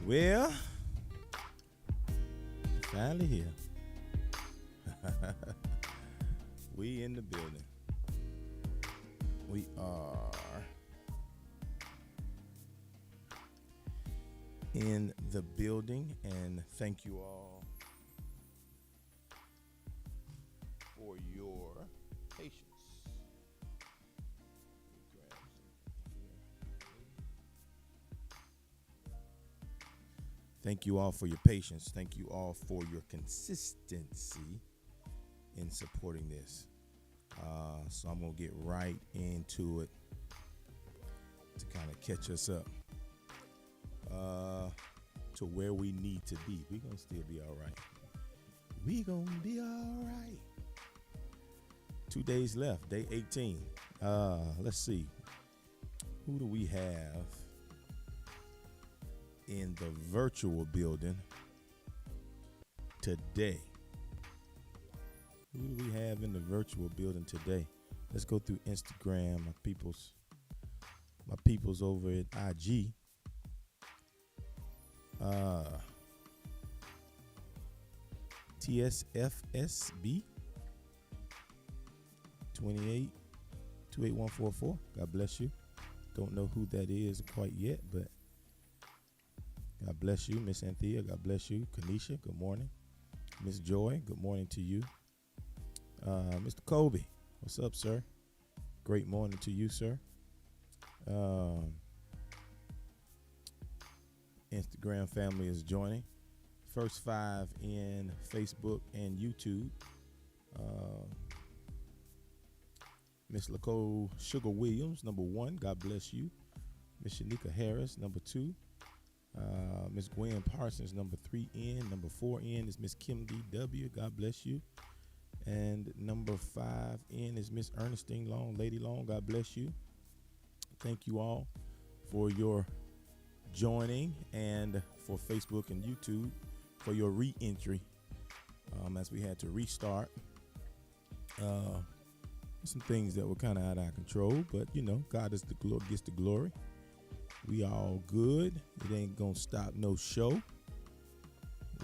Well, finally here. We in the building. We are in the building, and thank you all for your patience. Let me grab something here. Thank you all for your patience. Thank you all for your consistency in supporting this. So I'm going to get right into it to kind of catch us up to where we need to be. We're going to still be all right. We're going to be all right. 2 days left, day 18. Let's see. Who do we have in the virtual building today? Who do we have in the virtual building today? Let's go through Instagram. My people's over at IG. TSFSB 28 28144. God bless you. Don't know who that is quite yet, but God bless you. Miss Anthea, God bless you. Kanisha, good morning. Miss Joy, good morning to you. Mr. Kobe, what's up, sir? Great morning to you, sir. Instagram family is joining. First 5 in Facebook and YouTube. Miss Lacole Sugar Williams, number 1. God bless you. Miss Shanika Harris, number 2. Miss Gwen Parsons, number 3 in. Number 4 in is Miss Kim D.W. God bless you. And number 5 in is Miss Ernestine Long, Lady Long. God bless you. Thank you all for your joining, and for Facebook and YouTube for your re-entry as we had to restart. Some things that were kind of out of our control, but God is gets the glory. We all good. It ain't gonna stop no show.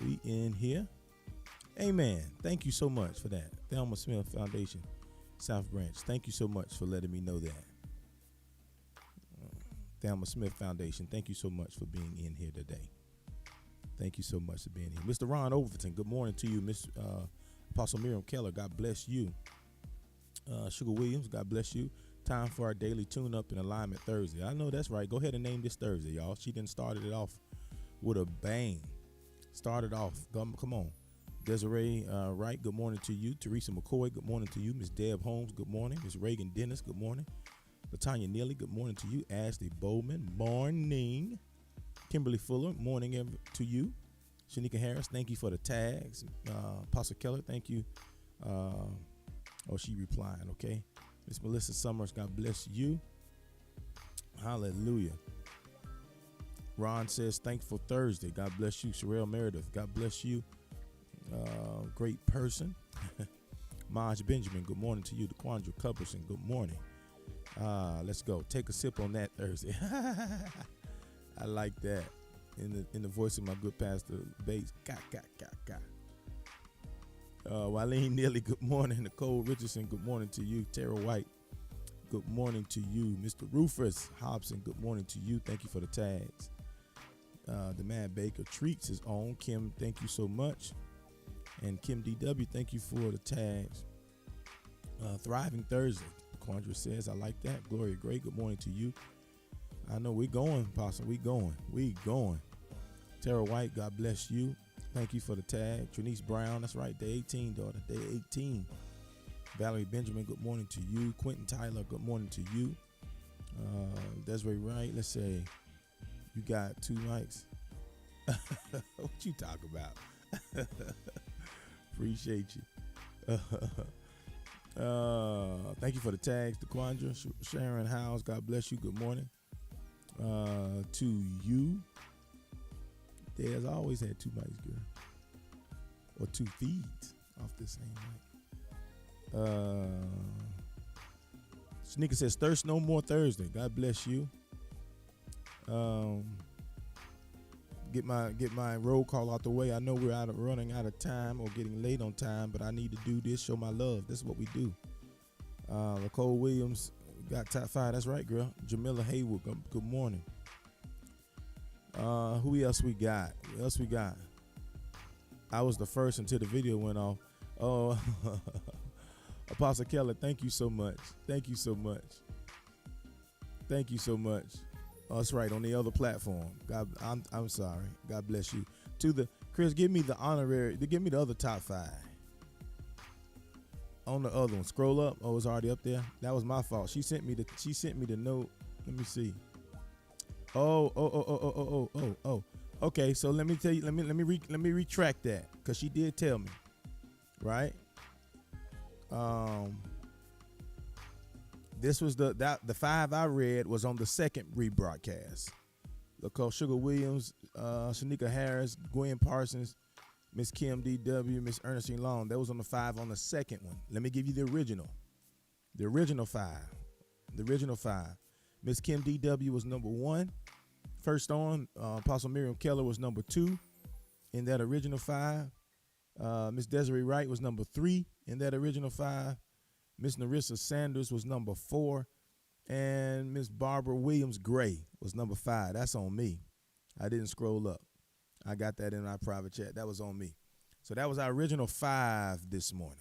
We in here. Amen. Thank you so much for that. Thelma Smith Foundation, South Branch. Thank you so much for letting me know that. Thelma Smith Foundation, thank you so much for being in here today. Thank you so much for being here. Mr. Ron Overton, good morning to you. Miss Apostle Miriam Keller, God bless you. Sugar Williams, God bless you. Time for our daily tune-up and alignment Thursday. I know that's right. Go ahead and name this Thursday, y'all. She done started it off with a bang. Started off. Come on. Desiree Wright, good morning to you. Teresa McCoy, good morning to you. Miss Deb Holmes, good morning. Miss Reagan Dennis, good morning. Latanya Neely, good morning to you. Ashley Bowman, morning. Kimberly Fuller, morning to you. Shanika Harris, thank you for the tags. Apostle Keller, thank you. She replying, okay. Miss Melissa Summers, God bless you. Hallelujah. Ron says, thankful Thursday. God bless you. Sherelle Meredith, God bless you. Great person. Maj Benjamin, good morning to you. DeQuandra Cupperson, good morning. Let's go. Take a sip on that Thursday. I like that. In the voice of my good pastor Bates. Wileen Neely, good morning. Nicole Richardson, good morning to you. Tara White, good morning to you. Mr. Rufus Hobson, good morning to you. Thank you for the tags. The Man Baker Treats is on. Kim, thank you so much. And Kim DW, thank you for the tags. Thriving Thursday, Quandra says, I like that. Gloria Gray, good morning to you. I know we going, Apostle. We going. Tara White, God bless you. Thank you for the tag. Trinice Brown, that's right, day 18, daughter, day 18. Valerie Benjamin, good morning to you. Quentin Tyler, good morning to you. Desiree Wright, let's say you got 2 mics. What you talk about? Appreciate you. Thank you for the tags, DeQuandra. Sharon Howes, God bless you. Good morning to you. There's always had 2 mics, girl, or 2 feeds off the same mic. Sneaker says, thirst no more Thursday. God bless you. get my roll call out the way. I know we're running out of time or getting late on time, but I need to do this. Show my love. This is what we do. Nicole Williams got top 5. That's right, girl. Jamila Haywood. Good morning. Who else we got? I was the first until the video went off. Oh, Apostle Keller, thank you so much. Thank you so much. Oh, that's right, on the other platform. God, I'm sorry. God bless you. Chris, give me the honorary. Give me the other top 5. On the other one, scroll up. Oh, it's already up there. That was my fault. She sent me the note. Let me see. Oh. Okay, so let me tell you. Let me retract that, because she did tell me, right? This was the 5 I read was on the second rebroadcast. Nicole Sugar Williams, Shanika Harris, Gwen Parsons, Miss Kim D.W., Miss Ernestine Long. That was on the 5 on the second one. Let me give you the original. The original 5. Miss Kim D.W. was number 1. First on, Apostle Miriam Keller was number 2 in that original 5. Miss Desiree Wright was number 3 in that original 5. Miss Narissa Sanders was number 4. And Miss Barbara Williams Gray was number 5. That's on me. I didn't scroll up. I got that in our private chat. That was on me. So that was our original 5 this morning.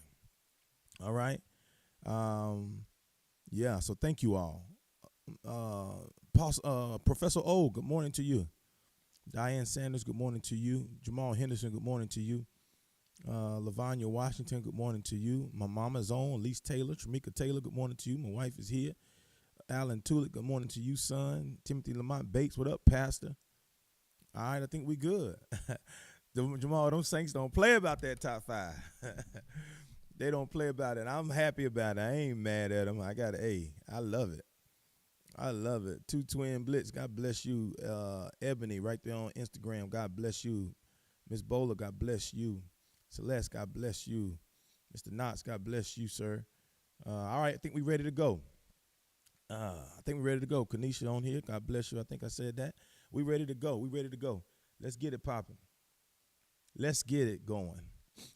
All right. Yeah, so thank you all. Professor O, good morning to you. Diane Sanders, good morning to you. Jamal Henderson, good morning to you. Lavanya Washington, good morning to you. My mama's on, Elise Taylor. Tramika Taylor, good morning to you. My wife is here. Alan Tulick, good morning to you, son. Timothy Lamont Bates, what up, Pastor? All right, I think we good. Jamal, them Saints don't play about that top 5. They don't play about it. I'm happy about it. I ain't mad at them. I got an A. I love it. Two Twin Blitz, God bless you. Ebony, right there on Instagram, God bless you. Miss Bowler, God bless you. Celeste, God bless you. Mr. Knotts, God bless you, sir. All right, I think we're ready to go. Kanisha on here, God bless you. I think I said that. We ready to go. Let's get it popping. Let's get it going.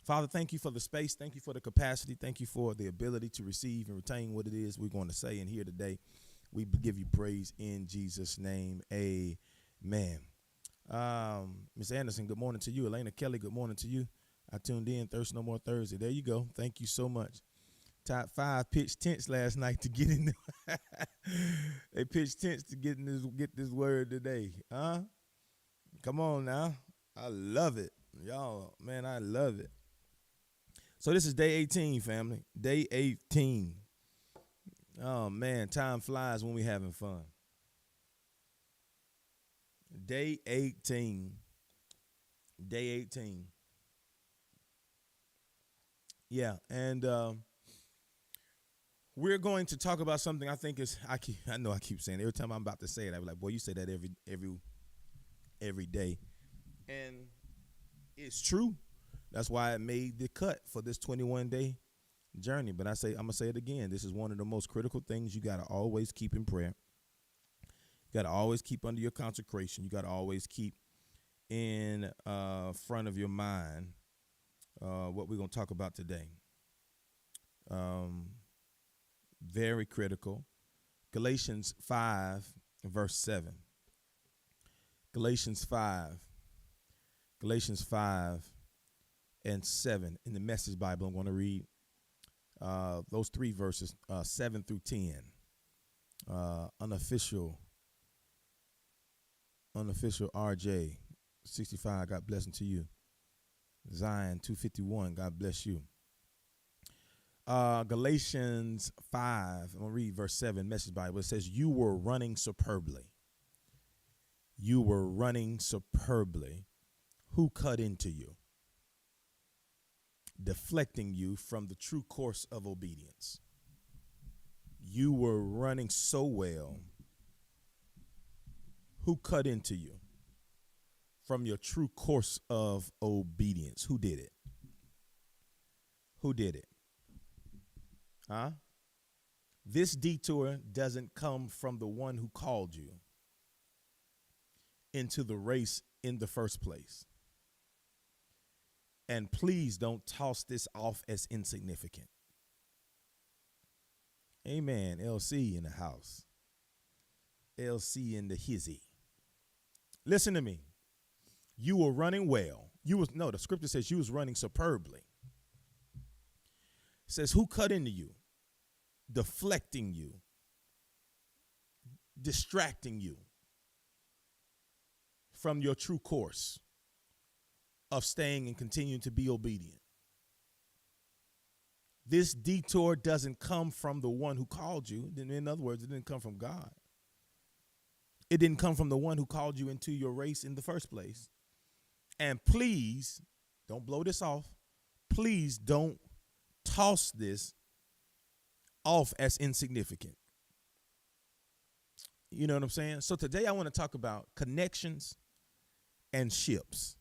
Father, thank you for the space. Thank you for the capacity. Thank you for the ability to receive and retain what it is we're going to say and hear today. We give you praise in Jesus' name. Amen. Ms. Anderson, good morning to you. Elena Kelly, good morning to you. I tuned in Thirst No More Thursday. There you go. Thank you so much. Top 5 pitched tents last night to get in. They pitched tents to get this word today. Huh? Come on now. I love it. Y'all, man, I love it. So this is day 18, family. Day 18. Oh, man, time flies when we having fun. Day 18. Yeah, and we're going to talk about something I think is, I know I keep saying it. Every time I'm about to say it, I be like, boy, you say that every day. And it's true. That's why it made the cut for this 21-day journey. But I'm going to say it again. This is one of the most critical things you got to always keep in prayer. You got to always keep under your consecration. You got to always keep in front of your mind what we're going to talk about today. Very critical. Galatians 5, verse 7. Galatians 5 and 7. In the Message Bible, I'm going to read those 3 verses, 7 through 10. Unofficial RJ 65, God blessing to you. Zion 251, God bless you. Galatians 5, I'm going to read verse 7, Message Bible. It says, you were running superbly. Who cut into you, deflecting you from the true course of obedience? You were running so well. Who cut into you from your true course of obedience? Who did it? Huh? This detour doesn't come from the one who called you. into the race in the first place. And please don't toss this off as insignificant. Amen. LC in the house. LC in the hizzy. Listen to me. You were running well. The scripture says you was running superbly. It says, who cut into you? Deflecting you. Distracting you from your true course of staying and continuing to be obedient. This detour doesn't come from the one who called you. In other words, it didn't come from God. It didn't come from the one who called you into your race in the first place. And please don't blow this off. Please don't toss this off as insignificant. You know what I'm saying? So today I want to talk about connections and ships.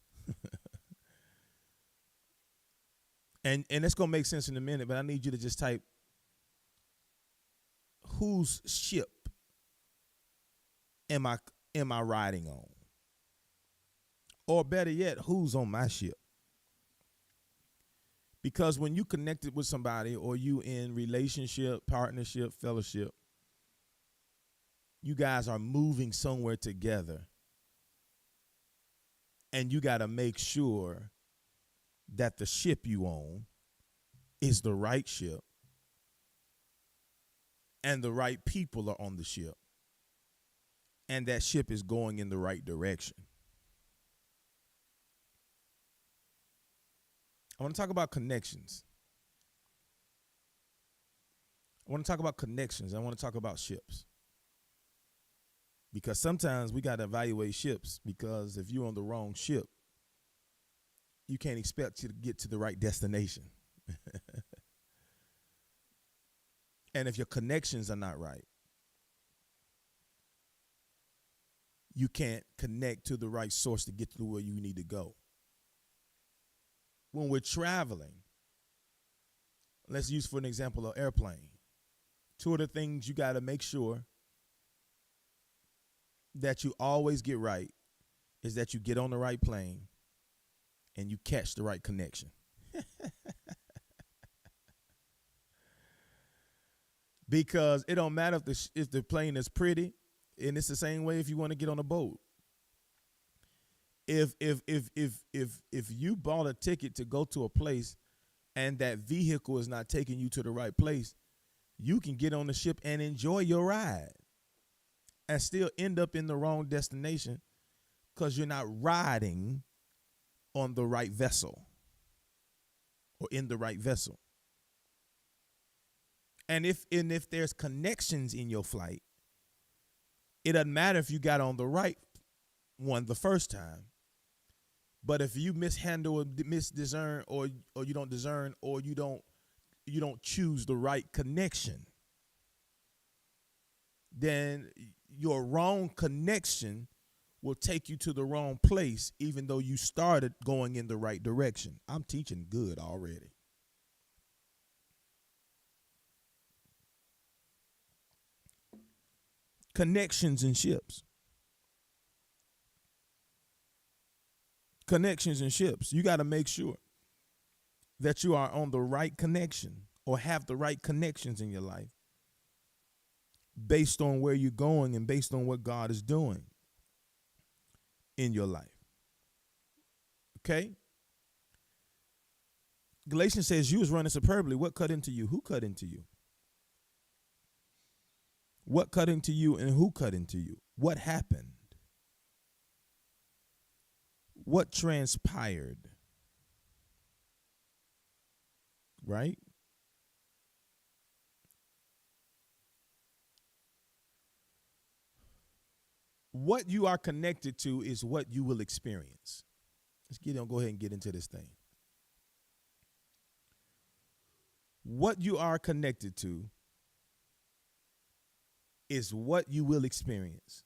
and it's going to make sense in a minute, but I need you to just type, whose ship am I riding on? Or better yet, who's on my ship? Because when you connected with somebody or you in relationship, partnership, fellowship, you guys are moving somewhere together. And you got to make sure that the ship you own is the right ship and the right people are on the ship and that ship is going in the right direction. I want to talk about connections. I want to talk about ships. Because sometimes we got to evaluate ships, because if you're on the wrong ship, you can't expect you to get to the right destination. And if your connections are not right, you can't connect to the right source to get to where you need to go. When we're traveling, let's use for an example an airplane. Two of the things you got to make sure that you always get right is that you get on the right plane and you catch the right connection. Because it don't matter if the plane is pretty, and it's the same way if you want to get on a boat. If you bought a ticket to go to a place and that vehicle is not taking you to the right place, you can get on the ship and enjoy your ride and still end up in the wrong destination because you're not riding on the right vessel or in the right vessel. And if there's connections in your flight, it doesn't matter if you got on the right one the first time. But if you mishandle or misdiscern or you don't discern or you don't choose the right connection, then your wrong connection will take you to the wrong place, even though you started going in the right direction. I'm teaching good already. Connections and ships. Connections and ships. You got to make sure that you are on the right connection or have the right connections in your life based on where you're going and based on what God is doing in your life. Okay? Galatians says you was running superbly. What cut into you? Who cut into you? What cut into you and who cut into you? What happened? What transpired? Right? What you are connected to is what you will experience. Go ahead and get into this thing. What you are connected to is what you will experience.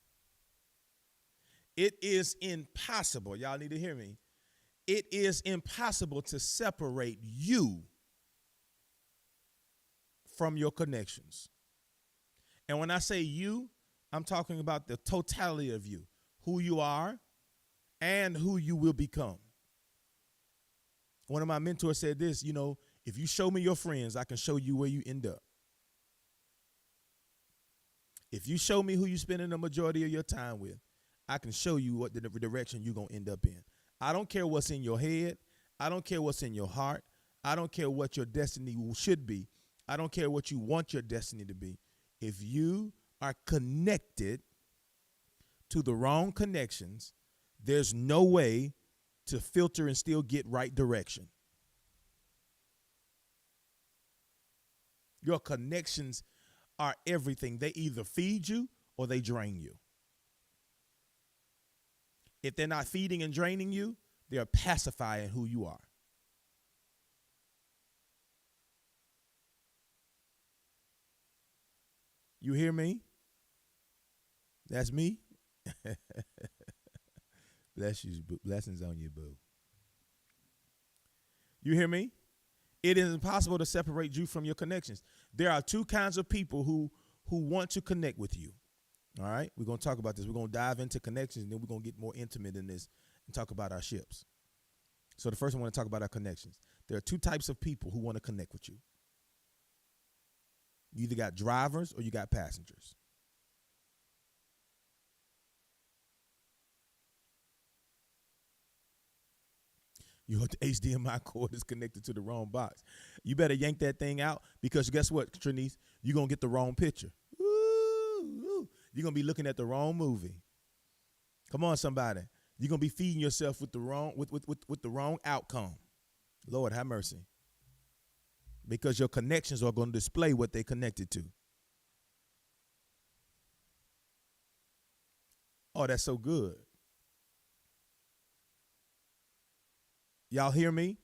It is impossible, y'all need to hear me. It is impossible to separate you from your connections. And when I say you, I'm talking about the totality of you. who you are and who you will become. One of my mentors said this, if you show me your friends, I can show you where you end up. If you show me who you're spending the majority of your time with, I can show you what the direction you're going to end up in. I don't care what's in your head. I don't care what's in your heart. I don't care what your destiny should be. I don't care what you want your destiny to be. If you are connected to the wrong connections, there's no way to filter and still get right direction. Your connections are everything. They either feed you or they drain you. If they're not feeding and draining you, they're pacifying who you are. You hear me? That's me. Bless you. Blessings on you, boo. You hear me? It is impossible to separate you from your connections. There are two kinds of people who want to connect with you. All right? We're going to talk about this. We're going to dive into connections, and then we're going to get more intimate in this and talk about our ships. So the first I want to talk about our connections. There are two types of people who want to connect with you. You either got drivers or you got passengers. Your HDMI cord is connected to the wrong box. You better yank that thing out, because guess what, Trinice? You're going to get the wrong picture. Ooh, you're going to be looking at the wrong movie. Come on, somebody. You're going to be feeding yourself with the wrong with the wrong outcome. Lord, have mercy. Because your connections are going to display what they're connected to. Oh, that's so good. Y'all hear me?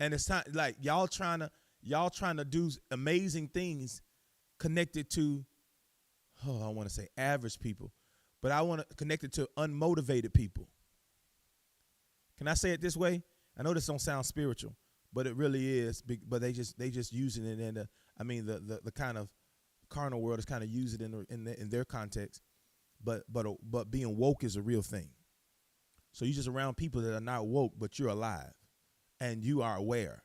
And it's time, like y'all trying to do amazing things connected to, I want to say average people, but I want to connect it to unmotivated people. Can I say it this way? I know this don't sound spiritual, but it really is. But they just using it in the kind of carnal world is kind of use it in their context. But being woke is a real thing. So you're just around people that are not woke, but you're alive. And you are aware,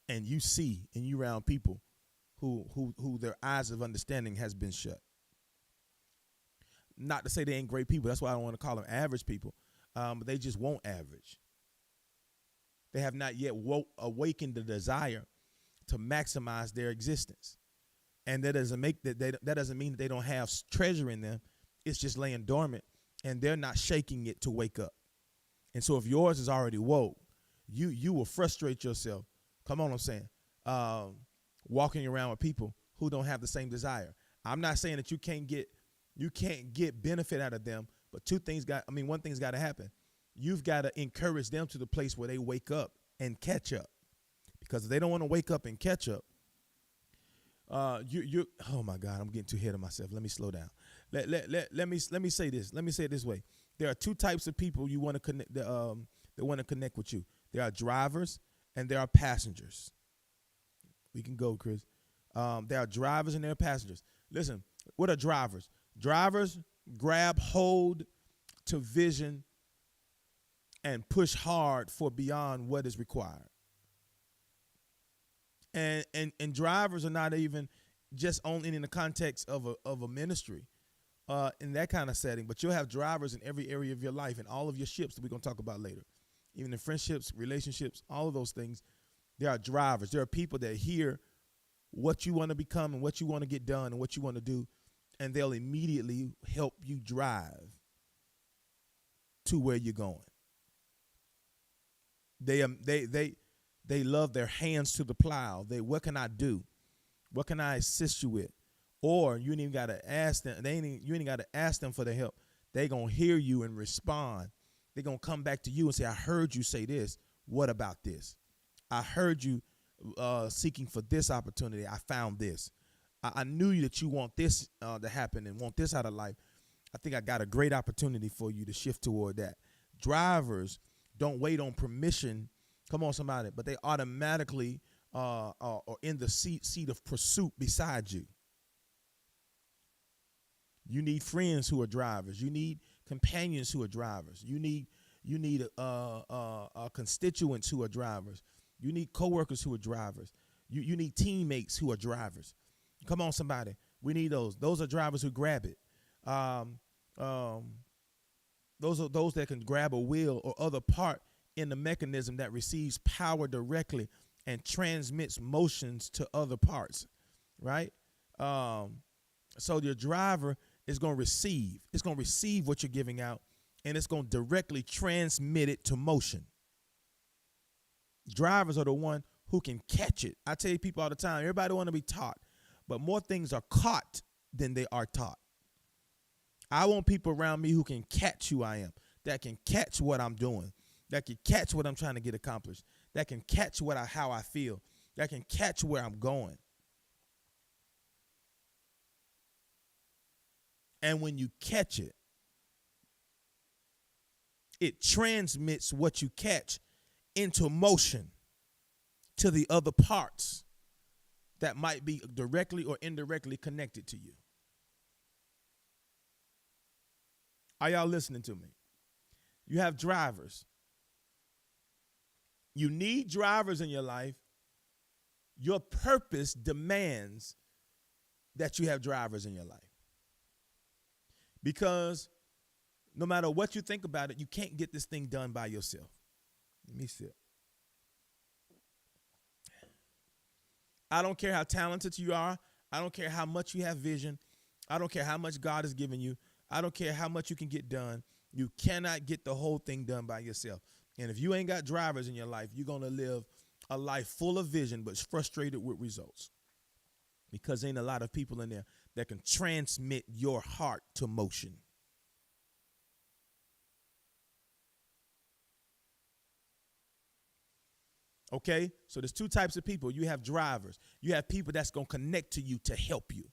and you see, and you around people who their eyes of understanding has been shut. Not to say they ain't great people. That's why I don't want to call them average people. But they just won't average. They have not yet awakened the desire to maximize their existence, and that doesn't mean that they don't have treasure in them. It's just laying dormant, and they're not shaking it to wake up. And so, if yours is already woke, you will frustrate yourself. Come on, I'm saying, walking around with people who don't have the same desire. I'm not saying that you can't get benefit out of them, but one thing's got to happen. You've got to encourage them to the place where they wake up and catch up, because if they don't want to wake up and catch up, oh my God, I'm getting too ahead of myself. Let me slow down. Let me say this. Let me say it this way. There are two types of people you want to connect that want to connect with you. There are drivers and there are passengers. We can go, Chris. There are drivers and there are passengers. Listen, what are drivers? Drivers grab hold to vision and push hard for beyond what is required. And drivers are not even just only in the context of a ministry, in that kind of setting, but you'll have drivers in every area of your life and all of your ships that we're going to talk about later. Even in friendships, relationships, all of those things, there are drivers. There are people that hear what you want to become and what you want to get done and what you want to do, and they'll immediately help you drive to where you're going. They love their hands to the plow. What can I do? What can I assist you with? Or you ain't even got to ask them. You ain't got to ask them for their help. They gonna hear you and respond. They're going to come back to you and say, I heard you say this. What about this? I heard you seeking for this opportunity. I found this. I knew that you want this to happen and want this out of life. I think I got a great opportunity for you to shift toward that. Drivers don't wait on permission. Come on, somebody. But they automatically are in the seat of pursuit beside you. You need friends who are drivers. You need companions who are drivers. You need constituents who are drivers. You need coworkers who are drivers. You need teammates who are drivers. Come on, somebody. We need those. Those are drivers who grab it. Those are those that can grab a wheel or other part in the mechanism that receives power directly and transmits motions to other parts, right? So your driver is going to receive. It's going to receive what you're giving out, and it's going to directly transmit it to motion. Drivers are the one who can catch it. I tell people all the time, everybody want to be taught, but more things are caught than they are taught. I want people around me who can catch who I am, that can catch what I'm doing, that can catch what I'm trying to get accomplished, that can catch how I feel, that can catch where I'm going. And when you catch it, it transmits what you catch into motion to the other parts that might be directly or indirectly connected to you. Are y'all listening to me? You have drivers. You need drivers in your life. Your purpose demands that you have drivers in your life. Because no matter what you think about it, you can't get this thing done by yourself. Let me sip. I don't care how talented you are. I don't care how much you have vision. I don't care how much God has given you. I don't care how much you can get done. You cannot get the whole thing done by yourself. And if you ain't got drivers in your life, you're going to live a life full of vision but frustrated with results. Because there ain't a lot of people in there that can transmit your heart to motion. Okay? So there's two types of people. You have drivers. You have people that's going to connect to you to help you.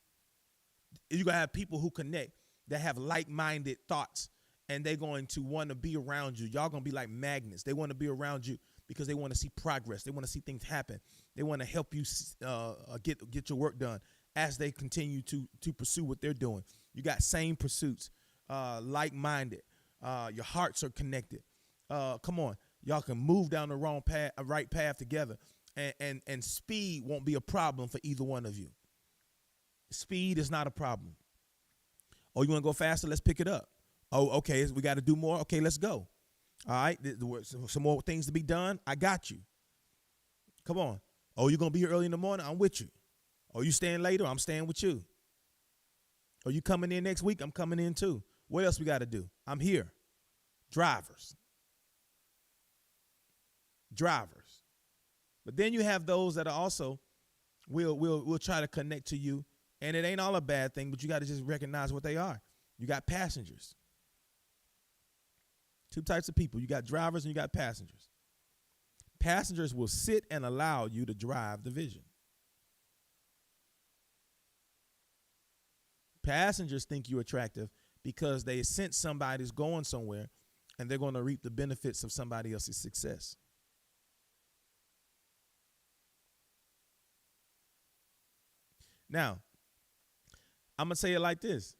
You're going to have people who connect that have like-minded thoughts, and they're going to want to be around you. Y'all going to be like magnets. They want to be around you because they want to see progress. They want to see things happen. They want to help you get your work done as they continue to pursue what they're doing. You got same pursuits, like-minded. Your hearts are connected. Come on. Y'all can move down the right path together, and speed won't be a problem for either one of you. Speed is not a problem. Oh, you want to go faster? Let's pick it up. Oh, okay, we got to do more. Okay, let's go. All right, some more things to be done. I got you. Come on. Oh, you're going to be here early in the morning? I'm with you. Oh, you staying later? I'm staying with you. Oh, you coming in next week? I'm coming in too. What else we got to do? I'm here. Drivers. But then you have those that are also will try to connect to you. And it ain't all a bad thing, but you got to just recognize what they are. You got passengers. Two types of people. You got drivers and you got passengers. Passengers will sit and allow you to drive the vision. Passengers think you're attractive because they sense somebody's going somewhere and they're going to reap the benefits of somebody else's success. Now, I'm going to say it like this.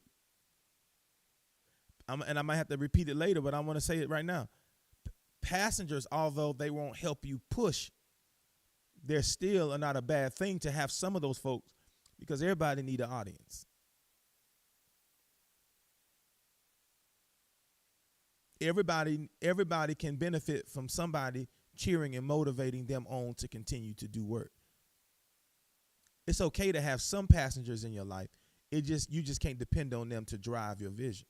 And I might have to repeat it later, but I want to say it right now. Passengers, although they won't help you push, they're still not a bad thing to have some of those folks because everybody need an audience. Everybody can benefit from somebody cheering and motivating them on to continue to do work. It's okay to have some passengers in your life. You just can't depend on them to drive your vision.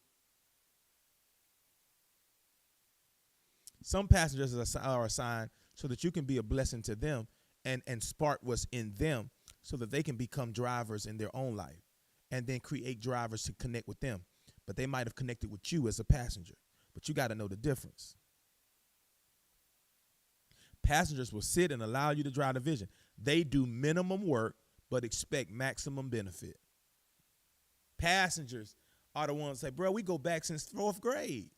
Some passengers are assigned so that you can be a blessing to them and spark what's in them so that they can become drivers in their own life and then create drivers to connect with them. But they might have connected with you as a passenger, but you got to know the difference. Passengers will sit and allow you to drive the vision. They do minimum work but expect maximum benefit. Passengers are the ones that say, bro, we go back since 4th grade.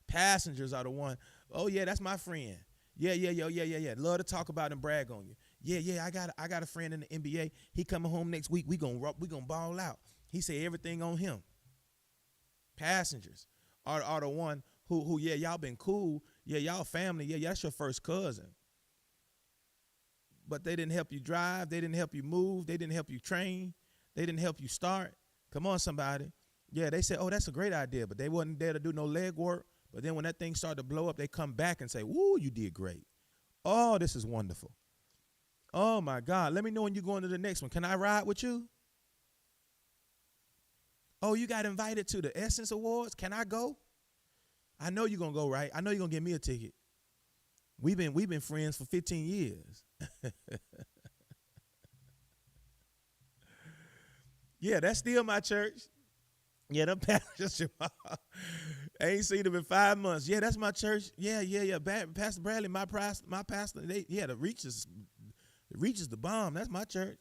Passengers are the one, oh, yeah, that's my friend. Yeah. Love to talk about and brag on you. Yeah, I got a friend in the NBA. He coming home next week. We gonna ball out. He say everything on him. Passengers are the one who yeah, y'all been cool. Yeah, y'all family. Yeah, that's your first cousin. But they didn't help you drive. They didn't help you move. They didn't help you train. They didn't help you start. Come on, somebody. Yeah, they said, oh, that's a great idea, but they wasn't there to do no leg work. But then when that thing started to blow up, they come back and say, woo, you did great. Oh, this is wonderful. Oh, my God. Let me know when you're going to the next one. Can I ride with you? Oh, you got invited to the Essence Awards. Can I go? I know you're going to go, right? I know you're going to give me a ticket. We've been friends for 15 years. Yeah, that's still my church. Yeah, them pastors. I ain't seen them in 5 months. Yeah, that's my church. Yeah. Pastor Bradley, my pastor. The reaches the bomb. That's my church.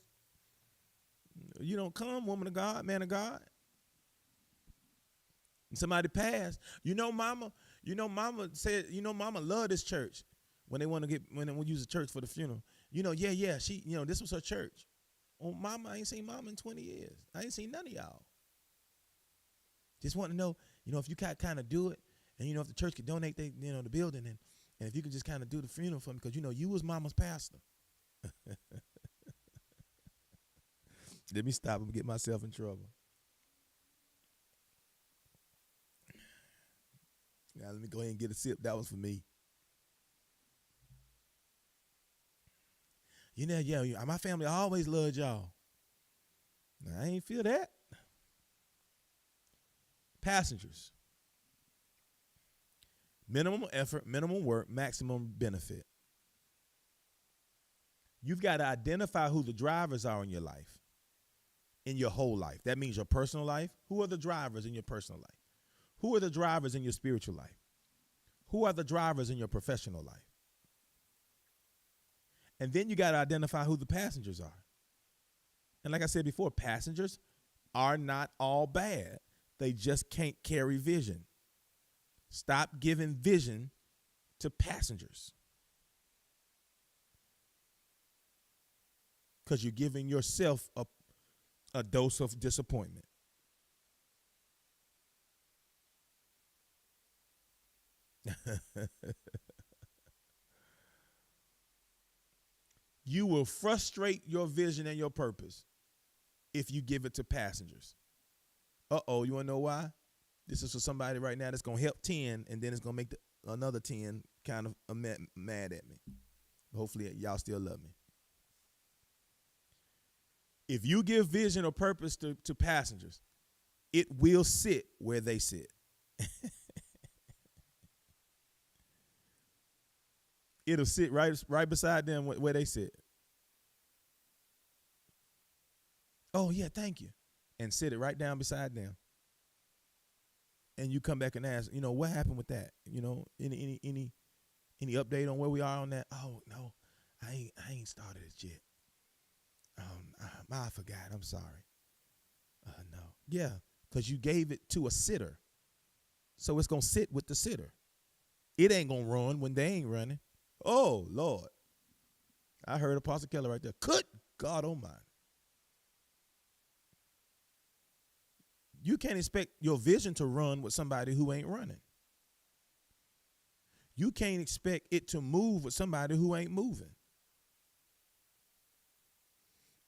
You don't come, woman of God, man of God. And somebody passed. Mama said, mama loved this church when they want to when they use the church for the funeral. She, this was her church. Oh, mama, I ain't seen mama in 20 years. I ain't seen none of y'all. Just want to know, if you kind of do it, and if the church could donate the building, and if you could just kind of do the funeral for me, because you was mama's pastor. Let me stop and get myself in trouble. Now let me go ahead and get a sip. That was for me. My family always loved y'all. Now, I ain't feel that. Passengers. Minimum effort, minimum work, maximum benefit. You've got to identify who the drivers are in your life, in your whole life. That means your personal life. Who are the drivers in your personal life? Who are the drivers in your spiritual life? Who are the drivers in your professional life? And then you got to identify who the passengers are. And like I said before, passengers are not all bad. They just can't carry vision. Stop giving vision to passengers. Because you're giving yourself a dose of disappointment. You will frustrate your vision and your purpose if you give it to passengers. Uh-oh, you want to know why? This is for somebody right now that's going to help 10, and then it's going to make another 10 kind of mad at me. Hopefully, y'all still love me. If you give vision or purpose to passengers, it will sit where they sit. It'll sit right beside them where they sit. Oh, yeah, thank you. And sit it right down beside them. And you come back and ask, what happened with that? Any update on where we are on that? Oh, no, I ain't started it yet. I forgot. I'm sorry. No. Yeah, because you gave it to a sitter. So it's going to sit with the sitter. It ain't going to run when they ain't running. Oh, Lord. I heard Apostle Keller right there. Good God Almighty. You can't expect your vision to run with somebody who ain't running. You can't expect it to move with somebody who ain't moving.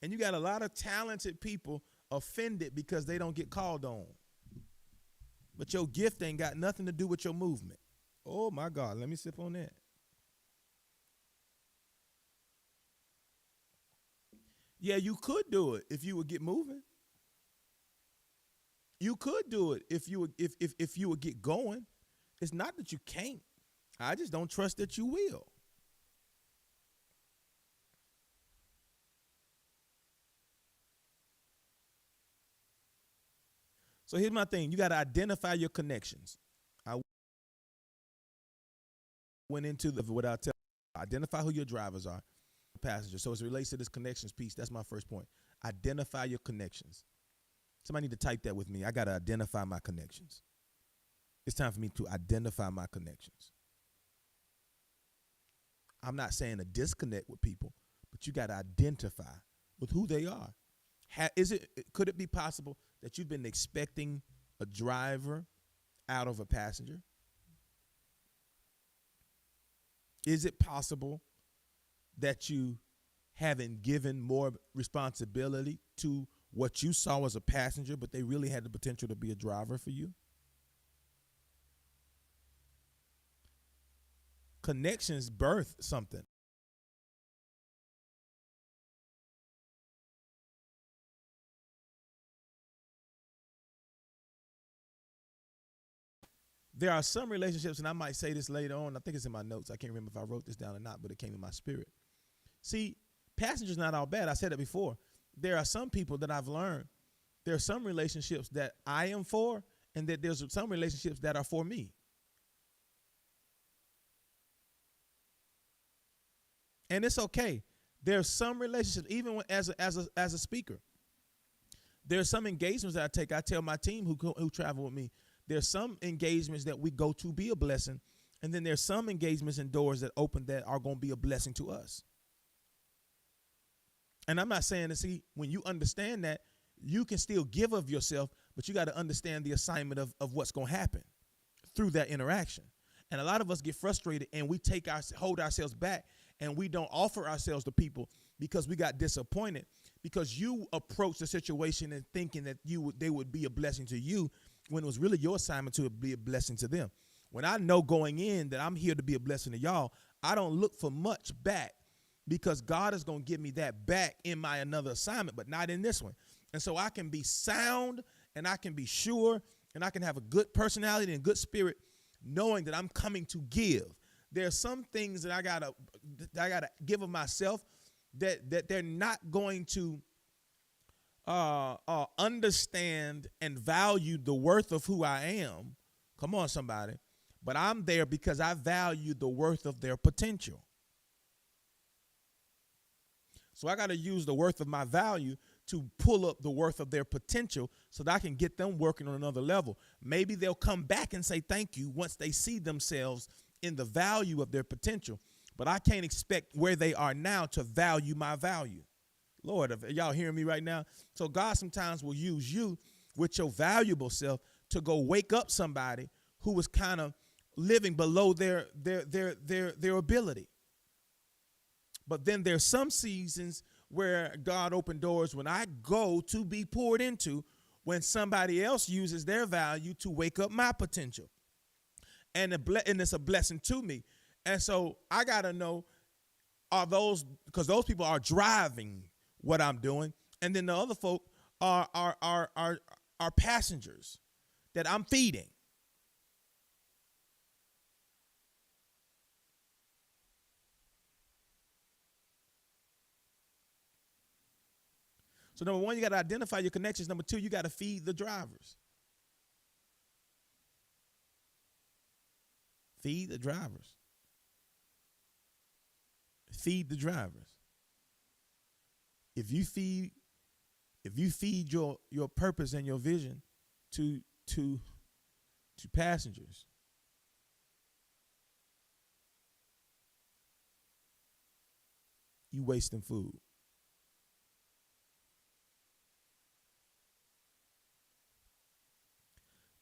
And you got a lot of talented people offended because they don't get called on. But your gift ain't got nothing to do with your movement. Oh, my God. Let me sip on that. Yeah, you could do it if you would get moving. You could do it if you would get going. It's not that you can't. I just don't trust that you will. So here's my thing. You got to identify your connections. I went into what I tell you. Identify who your drivers are, passengers. So as it relates to this connections piece, that's my first point. Identify your connections. Somebody need to type that with me. I got to identify my connections. It's time for me to identify my connections. I'm not saying to disconnect with people, but you got to identify with who they are. Could it be possible that you've been expecting a driver out of a passenger? Is it possible that you haven't given more responsibility to what you saw as a passenger, but they really had the potential to be a driver for you? Connections birth something. There are some relationships, and I might say this later on. I think it's in my notes. I can't remember if I wrote this down or not, but it came in my spirit. See, passengers not all bad. I said it before. There are some people that I've learned. There are some relationships that I am for, and that there's some relationships that are for me. And it's okay. There's some relationships, even as a speaker. There's some engagements that I take. I tell my team who travel with me, there's some engagements that we go to be a blessing, and then there's some engagements and doors that open that are going to be a blessing to us. And I'm not saying to see, when you understand that, you can still give of yourself, but you got to understand the assignment of what's going to happen through that interaction. And a lot of us get frustrated, and we hold ourselves back, and we don't offer ourselves to people because we got disappointed, because you approached the situation and thinking that they would be a blessing to you, when it was really your assignment to be a blessing to them. When I know going in that I'm here to be a blessing to y'all, I don't look for much back, because God is going to give me that back in my another assignment, but not in this one. And so I can be sound, and I can be sure, and I can have a good personality and good spirit, knowing that I'm coming to give. There are some things that I gotta give of myself that they're not going to understand and value the worth of who I am. Come on, somebody. But I'm there because I value the worth of their potential. So I got to use the worth of my value to pull up the worth of their potential so that I can get them working on another level. Maybe they'll come back and say thank you once they see themselves in the value of their potential. But I can't expect where they are now to value my value. Lord, are y'all hearing me right now? So God sometimes will use you with your valuable self to go wake up somebody who was kind of living below their ability. But then there's some seasons where God opened doors when I go to be poured into, when somebody else uses their value to wake up my potential. And it's a blessing to me. And so I got to know, because those people are driving what I'm doing, and then the other folk are passengers that I'm feeding. So number one, you got to identify your connections. Number two, you got to feed the drivers. Feed the drivers. Feed the drivers. If you feed your purpose and your vision to passengers, you wasting food.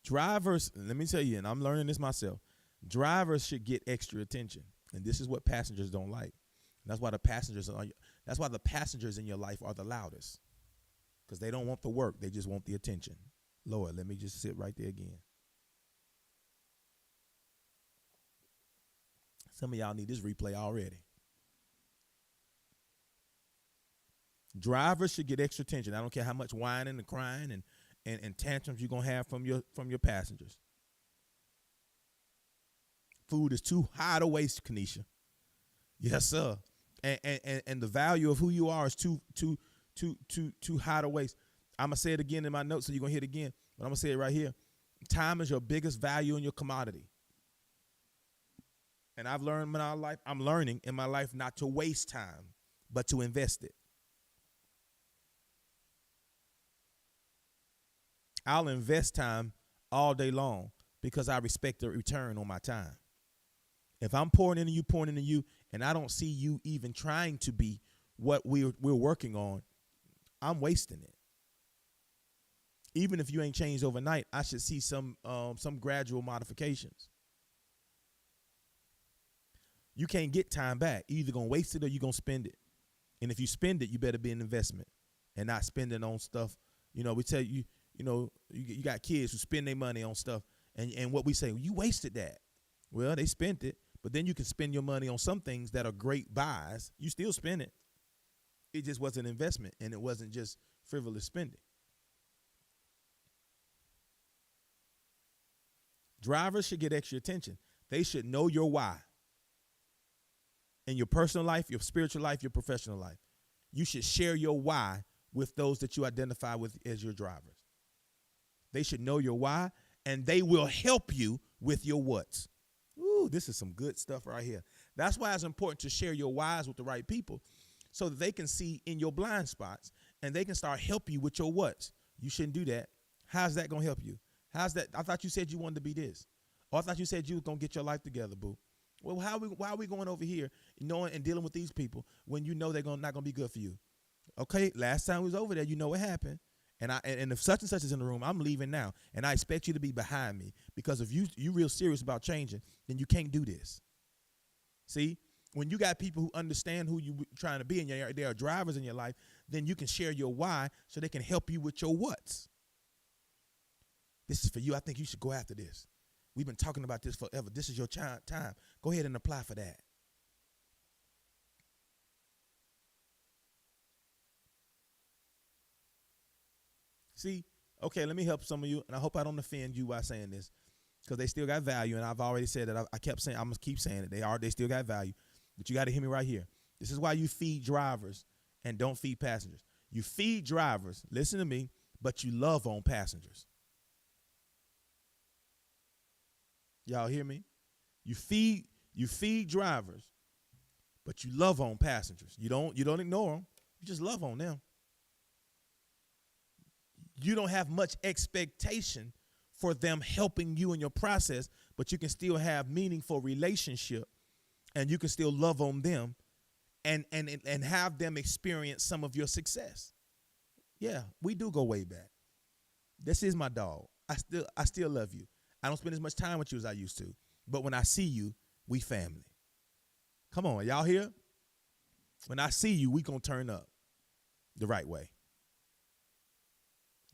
Drivers, let me tell you, and I'm learning this myself, drivers should get extra attention. And this is what passengers don't like. That's why the passengers in your life are the loudest. Because they don't want the work, they just want the attention. Lord, let me just sit right there again. Some of y'all need this replay already. Drivers should get extra attention. I don't care how much whining and crying and tantrums you're going to have from your passengers. Food is too high to waste, Kanisha. Yes, sir. And the value of who you are is too high to waste. I'm going to say it again in my notes, so you're going to hear it again. But I'm going to say it right here. Time is your biggest value in your commodity. And I'm learning in my life not to waste time, but to invest it. I'll invest time all day long because I respect the return on my time. If I'm pouring into you, and I don't see you even trying to be what we're working on, I'm wasting it. Even if you ain't changed overnight, I should see some gradual modifications. You can't get time back. You're either going to waste it or you're going to spend it. And if you spend it, you better be an investment and not spending on stuff. We tell you, you got kids who spend their money on stuff. And what we say, well, you wasted that. Well, they spent it. But then you can spend your money on some things that are great buys. You still spend it. It just was an investment, and it wasn't just frivolous spending. Drivers should get extra attention. They should know your why. In your personal life, your spiritual life, your professional life. You should share your why with those that you identify with as your drivers. They should know your why, and they will help you with your what's. Ooh, this is some good stuff right here. That's why it's important to share your whys with the right people so that they can see in your blind spots and they can start helping you with your what's. You shouldn't do that. How's that going to help you? How's that? I thought you said you wanted to be this. Or I thought you said you was going to get your life together, boo. Well, why are we going over here knowing and dealing with these people when you know they're not going to be good for you? Okay, last time we was over there, you know what happened. And if such and such is in the room, I'm leaving now. And I expect you to be behind me because if you real serious about changing, then you can't do this. See, when you got people who understand who you trying to be and they are drivers in your life, then you can share your why so they can help you with your what's. This is for you. I think you should go after this. We've been talking about this forever. This is your time. Go ahead and apply for that. See, okay, let me help some of you, and I hope I don't offend you by saying this, because they still got value, and I've already said that. I kept saying, I'm gonna keep saying it. They still got value, but you got to hear me right here. This is why you feed drivers and don't feed passengers. You feed drivers, listen to me, but you love on passengers. Y'all hear me? You feed drivers, but you love on passengers. You don't ignore them. You just love on them. You don't have much expectation for them helping you in your process, but you can still have meaningful relationship and you can still love on them and have them experience some of your success. Yeah, we do go way back. This is my dog. I still love you. I don't spend as much time with you as I used to, but when I see you, we family. Come on, y'all here? When I see you, we gonna turn up the right way.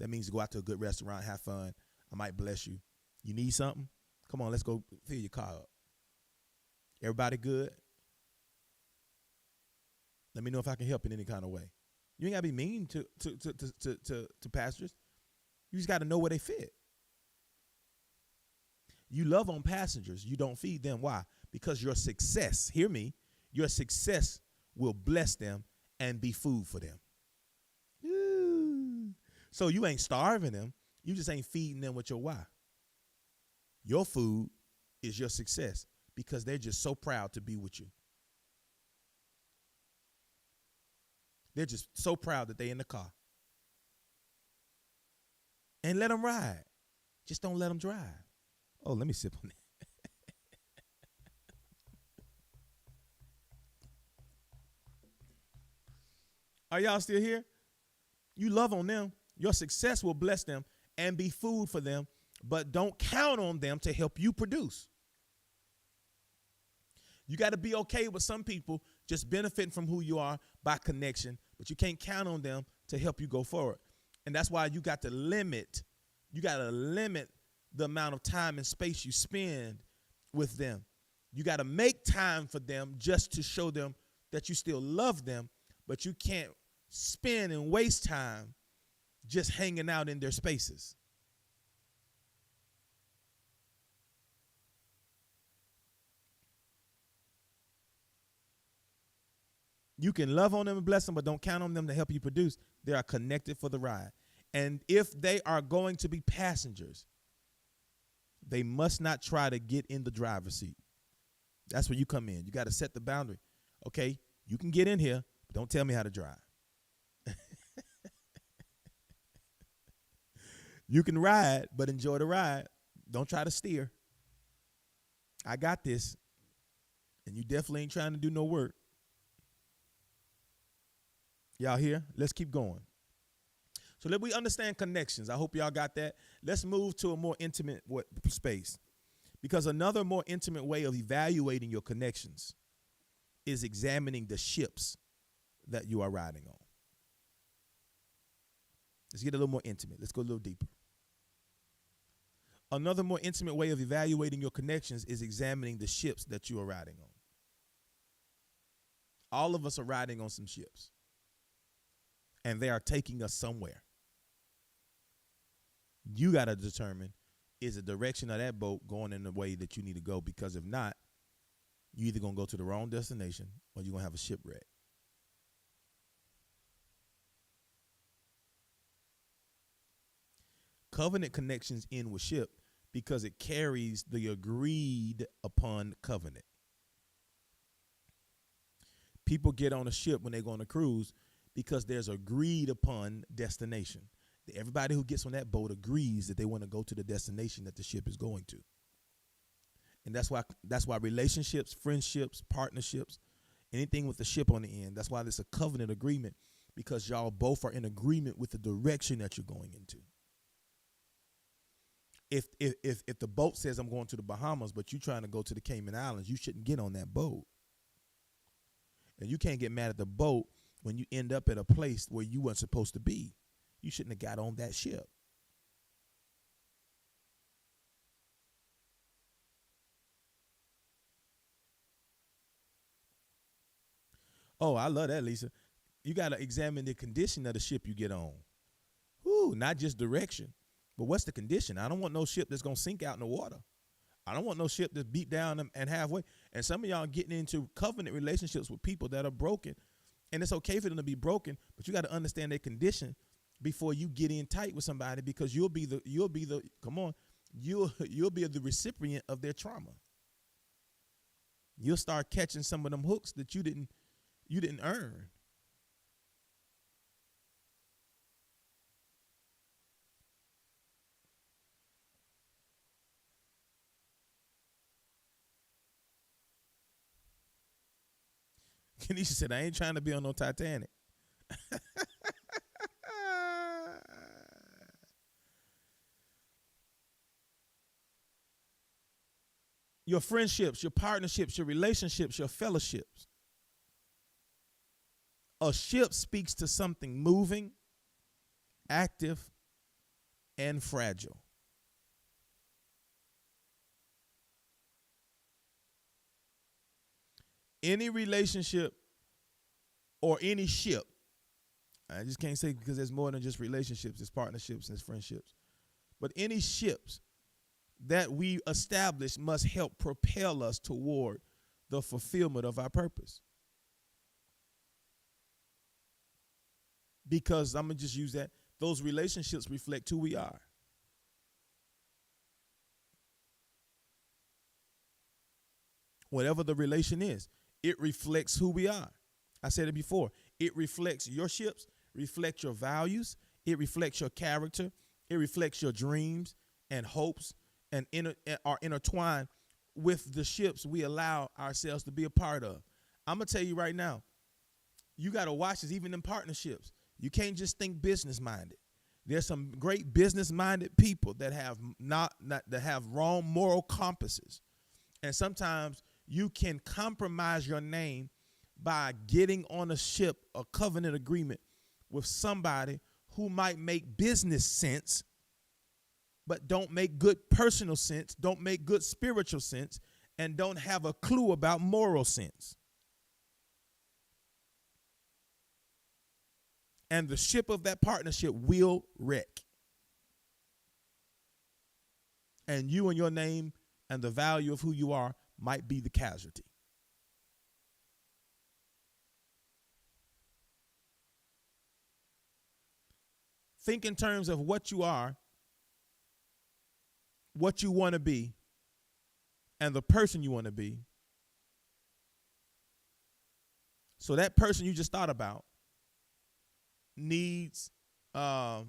That means to go out to a good restaurant, have fun. I might bless you. You need something? Come on, let's go fill your car up. Everybody good? Let me know if I can help in any kind of way. You ain't gotta be mean to passengers. You just gotta know where they fit. You love on passengers. You don't feed them. Why? Because your success, hear me, your success will bless them and be food for them. So you ain't starving them. You just ain't feeding them with your why. Your food is your success because they're just so proud to be with you. They're just so proud that they're in the car. And let them ride. Just don't let them drive. Oh, let me sip on that. Are y'all still here? You love on them. Your success will bless them and be food for them, but don't count on them to help you produce. You got to be okay with some people just benefiting from who you are by connection, but you can't count on them to help you go forward. And that's why you got to limit the amount of time and space you spend with them. You got to make time for them just to show them that you still love them, but you can't spend and waste time just hanging out in their spaces. You can love on them and bless them, but don't count on them to help you produce. They are connected for the ride. And if they are going to be passengers, they must not try to get in the driver's seat. That's where you come in. You got to set the boundary. Okay, you can get in here, but don't tell me how to drive. You can ride, but enjoy the ride. Don't try to steer. I got this. And you definitely ain't trying to do no work. Y'all here? Let's keep going. So let we understand connections. I hope y'all got that. Let's move to a more intimate space. Because another more intimate way of evaluating your connections is examining the ships that you are riding on. Let's get a little more intimate. Let's go a little deeper. Another more intimate way of evaluating your connections is examining the ships that you are riding on. All of us are riding on some ships, and they are taking us somewhere. You got to determine, is the direction of that boat going in the way that you need to go? Because if not, you're either going to go to the wrong destination or you're going to have a shipwreck. Covenant connections end with ship because it carries the agreed upon covenant. People get on a ship when they go on a cruise because there's agreed upon destination. Everybody who gets on that boat agrees that they want to go to the destination that the ship is going to. And that's why relationships, friendships, partnerships, anything with the ship on the end, that's why there's a covenant agreement, because y'all both are in agreement with the direction that you're going into. If the boat says I'm going to the Bahamas, but you're trying to go to the Cayman Islands, you shouldn't get on that boat. And you can't get mad at the boat when you end up at a place where you weren't supposed to be. You shouldn't have got on that ship. Oh, I love that, Lisa. You got to examine the condition of the ship you get on. Whoo, not just direction, but what's the condition? I don't want no ship that's going to sink out in the water. I don't want no ship that's beat down and halfway. And some of y'all getting into covenant relationships with people that are broken. And it's okay for them to be broken, but you got to understand their condition before you get in tight with somebody, because you'll be the recipient of their trauma. You'll start catching some of them hooks that you didn't earn. Kenisha said, I ain't trying to be on no Titanic. Your friendships, your partnerships, your relationships, your fellowships. A ship speaks to something moving, active, and fragile. Any relationship or any ship, I just can't say because there's more than just relationships, there's partnerships, there's friendships. But any ships that we establish must help propel us toward the fulfillment of our purpose. Because I'm going to just use that, those relationships reflect who we are. Whatever the relation is, it reflects who we are. I said it before. It reflects your ships, reflects your values, it reflects your character, it reflects your dreams and hopes, and are intertwined with the ships we allow ourselves to be a part of. I'm going to tell you right now, you got to watch this, even in partnerships. You can't just think business-minded. There's some great business-minded people that have that have wrong moral compasses. And sometimes you can compromise your name by getting on a ship, a covenant agreement with somebody who might make business sense, but don't make good personal sense, don't make good spiritual sense, and don't have a clue about moral sense. And the ship of that partnership will wreck. And you and your name and the value of who you are might be the casualty. Think in terms of what you are, what you want to be, and the person you want to be. So that person you just thought about needs okay,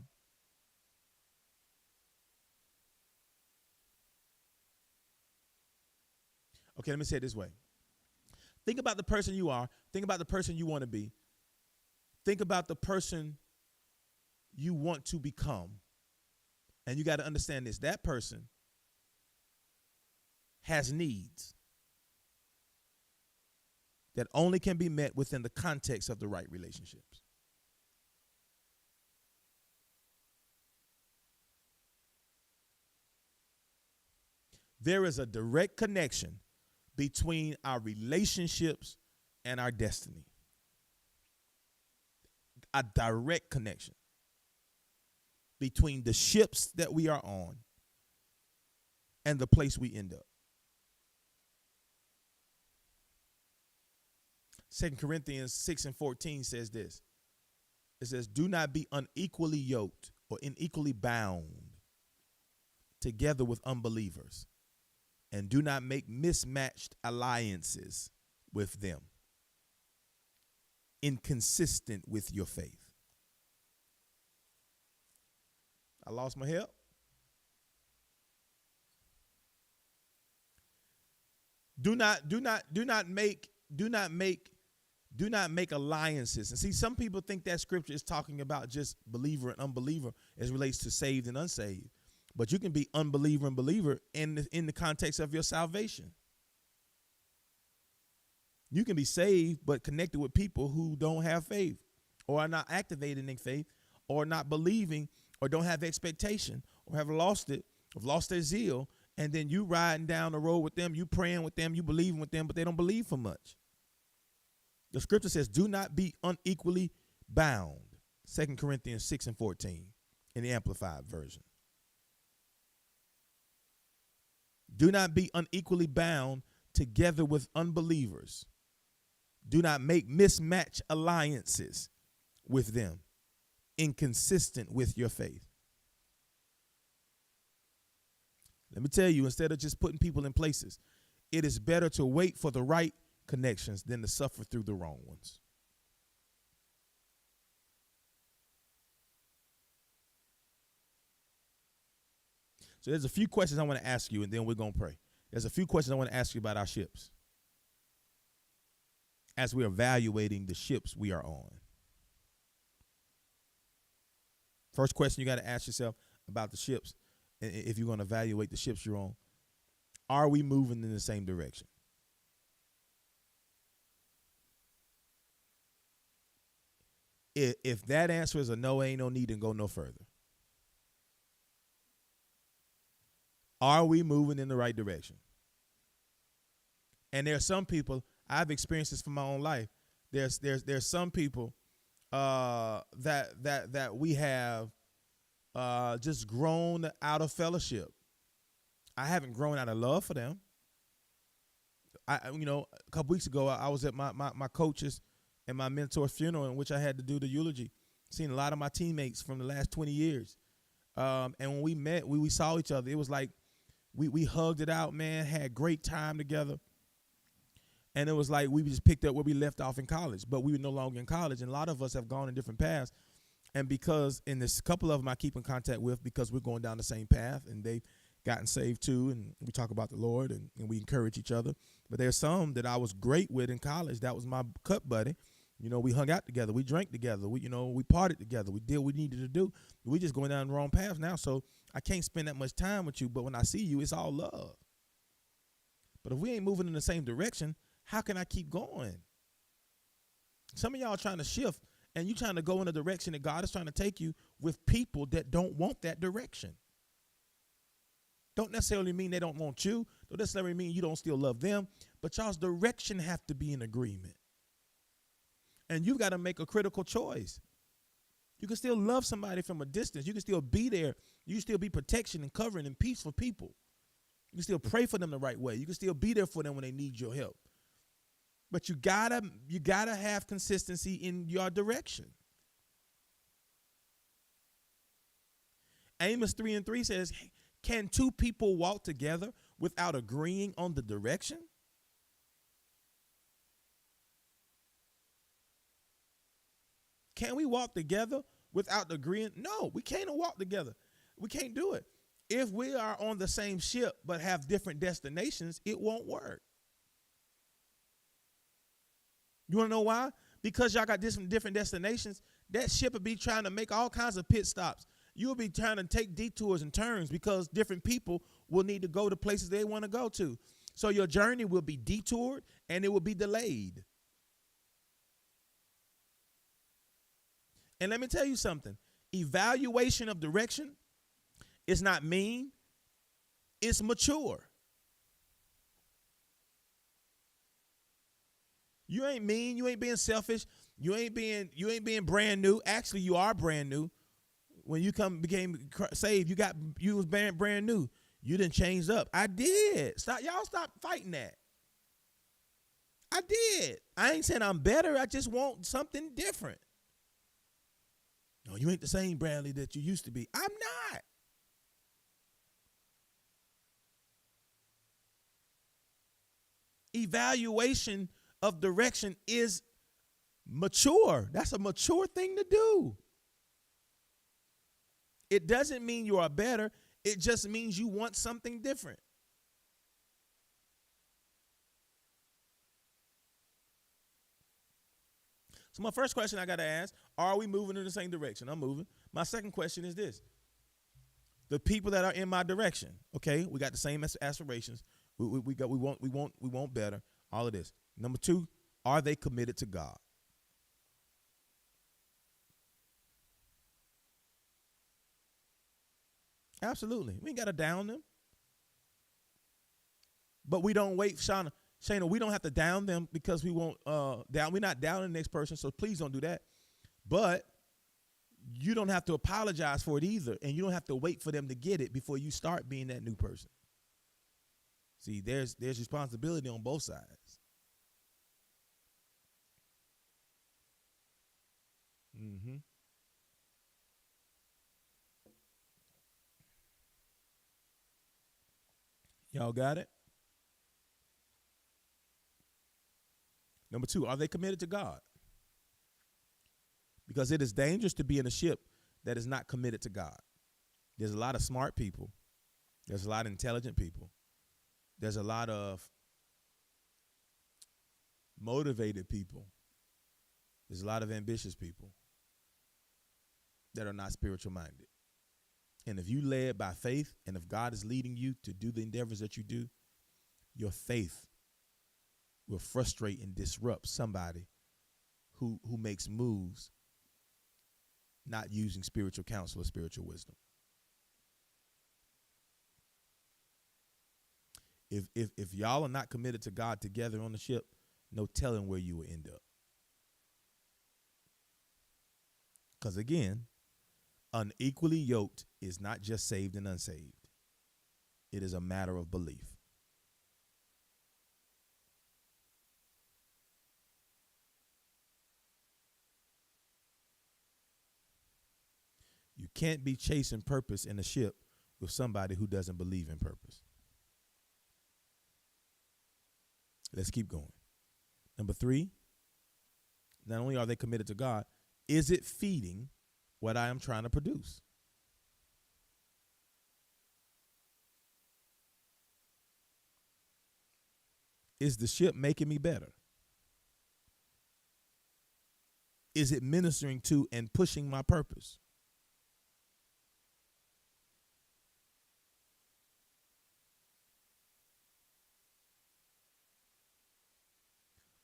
let me say it this way. Think about the person you are. Think about the person you want to be. Think about the person you want to become. And you got to understand this. That person has needs that only can be met within the context of the right relationships. There is a direct connection between our relationships and our destiny. A direct connection between the ships that we are on and the place we end up. 2 Corinthians 6:14 says this. It says, do not be unequally yoked or unequally bound together with unbelievers, and do not make mismatched alliances with them, inconsistent with your faith. I lost my help. Do not make alliances. And see, some people think that scripture is talking about just believer and unbeliever as it relates to saved and unsaved. But you can be unbeliever and believer in the context of your salvation. You can be saved but connected with people who don't have faith or are not activated in faith or not believing or don't have expectation or have lost it, have lost their zeal, and then you riding down the road with them, you praying with them, you believing with them, but they don't believe for much. The scripture says, do not be unequally bound. 2 Corinthians 6:14 in the Amplified Version. Do not be unequally bound together with unbelievers. Do not make mismatched alliances with them, inconsistent with your faith. Let me tell you, instead of just putting people in places, it is better to wait for the right connections than to suffer through the wrong ones. So there's a few questions I want to ask you, and then we're going to pray. There's a few questions I want to ask you about our ships as we're evaluating the ships we are on. First question you got to ask yourself about the ships, if you're going to evaluate the ships you're on, are we moving in the same direction? If that answer is a no, ain't no need to go no further. Are we moving in the right direction? And there are some people, I've experienced this from my own life. There's some people that we have just grown out of fellowship. I haven't grown out of love for them. A couple weeks ago, I was at my coach's and my mentor's funeral, in which I had to do the eulogy. Seen a lot of my teammates from the last 20 years. And when we met, we saw each other. It was like we hugged it out, man, had great time together. And it was like we just picked up where we left off in college, but we were no longer in college. And a lot of us have gone in different paths. And because in this couple of them I keep in contact with because we're going down the same path, and they've gotten saved too, and we talk about the Lord and we encourage each other. But there's some that I was great with in college. That was my cut buddy. We hung out together. We drank together. We partied together. We did what we needed to do. We just going down the wrong path now, so I can't spend that much time with you. But when I see you, it's all love. But if we ain't moving in the same direction, how can I keep going? Some of y'all trying to shift, and you trying to go in a direction that God is trying to take you with people that don't want that direction. Don't necessarily mean they don't want you. Don't necessarily mean you don't still love them. But y'all's direction have to be in agreement. And you got to make a critical choice. You can still love somebody from a distance. You can still be there. You can still be protection and covering and peace for people. You can still pray for them the right way. You can still be there for them when they need your help. But you gotta have consistency in your direction. Amos 3:3 says, can two people walk together without agreeing on the direction? Can we walk together without agreeing? No, we can't walk together. We can't do it. If we are on the same ship but have different destinations, it won't work. You want to know why? because y'all got different destinations, that ship will be trying to make all kinds of pit stops. You'll be trying to take detours and turns because different people will need to go to places they want to go to. So your journey will be detoured and it will be delayed. And let me tell you something. Evaluation of direction is not mean. It's mature. You ain't mean. You ain't being selfish. You ain't being brand new. Actually, you are brand new. When you became saved, you was brand new. You didn't change up. I did. Stop fighting that. I did. I ain't saying I'm better. I just want something different. No, you ain't the same Bradley that you used to be. I'm not. Evaluation of direction is mature. That's a mature thing to do. It doesn't mean you are better. It just means you want something different. So my first question I got to ask, are we moving in the same direction? I'm moving. My second question is this. The people that are in my direction, okay, we got the same aspirations. We want better, all of this. Number two, are they committed to God? Absolutely. We ain't got to down them. But we don't wait, Shana, we don't have to down them because we won't down. We're not downing the next person, so please don't do that. But you don't have to apologize for it either, and you don't have to wait for them to get it before you start being that new person. See, there's responsibility on both sides. Mm-hmm. Y'all got it? Number two, are they committed to God? Because it is dangerous to be in a ship that is not committed to God. There's a lot of smart people. There's a lot of intelligent people. There's a lot of motivated people. There's a lot of ambitious people that are not spiritual minded. And if you led by faith, and if God is leading you to do the endeavors that you do, your faith will frustrate and disrupt somebody who makes moves not using spiritual counsel or spiritual wisdom. If y'all are not committed to God together on the ship, no telling where you will end up. Because again, unequally yoked is not just saved and unsaved. It is a matter of belief. You can't be chasing purpose in a ship with somebody who doesn't believe in purpose. Let's keep going. Number three, not only are they committed to God, is it feeding what I am trying to produce? Is the ship making me better? Is it ministering to and pushing my purpose?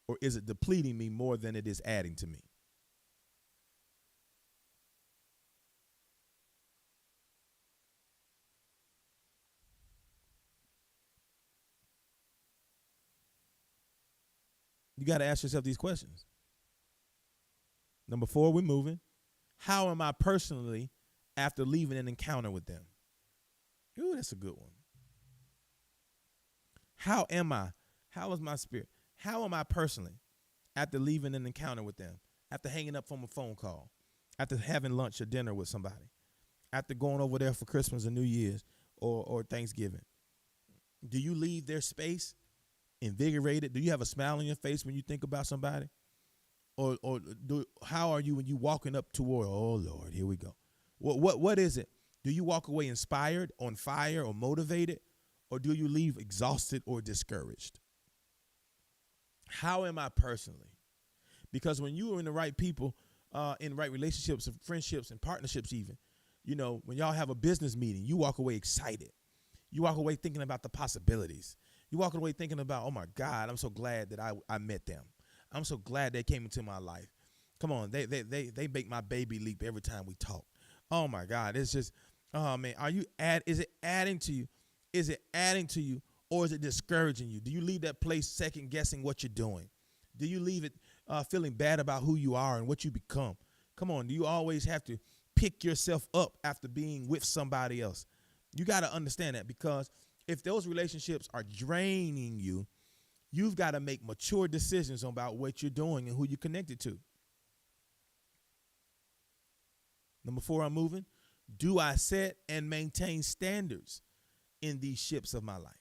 Or is it depleting me more than it is adding to me? You got to ask yourself these questions. Number four, we're moving. How am I personally after leaving an encounter with them? Ooh, that's a good one. How am I? How is my spirit? How am I personally after leaving an encounter with them? After hanging up from a phone call? After having lunch or dinner with somebody? After going over there for Christmas or New Year's or Thanksgiving? Do you leave their space invigorated? Do you have a smile on your face when you think about somebody? Or how are you when you walking up toward, oh, Lord, here we go. What is it? Do you walk away inspired, on fire, or motivated? Or do you leave exhausted or discouraged? How am I personally? Because when you are in the right people, in the right relationships and friendships and partnerships even, when y'all have a business meeting, you walk away excited. You walk away thinking about the possibilities. You walk away thinking about, oh, my God, I'm so glad that I met them. I'm so glad they came into my life. Come on, they make my baby leap every time we talk. Oh, my God, it's just, oh, man, is it adding to you? Is it adding to you, or is it discouraging you? Do you leave that place second guessing what you're doing? Do you leave it feeling bad about who you are and what you become? Come on, do you always have to pick yourself up after being with somebody else? You got to understand that, because if those relationships are draining you, you've got to make mature decisions about what you're doing and who you're connected to. Number 4, I'm moving. Do I set and maintain standards in these ships of my life?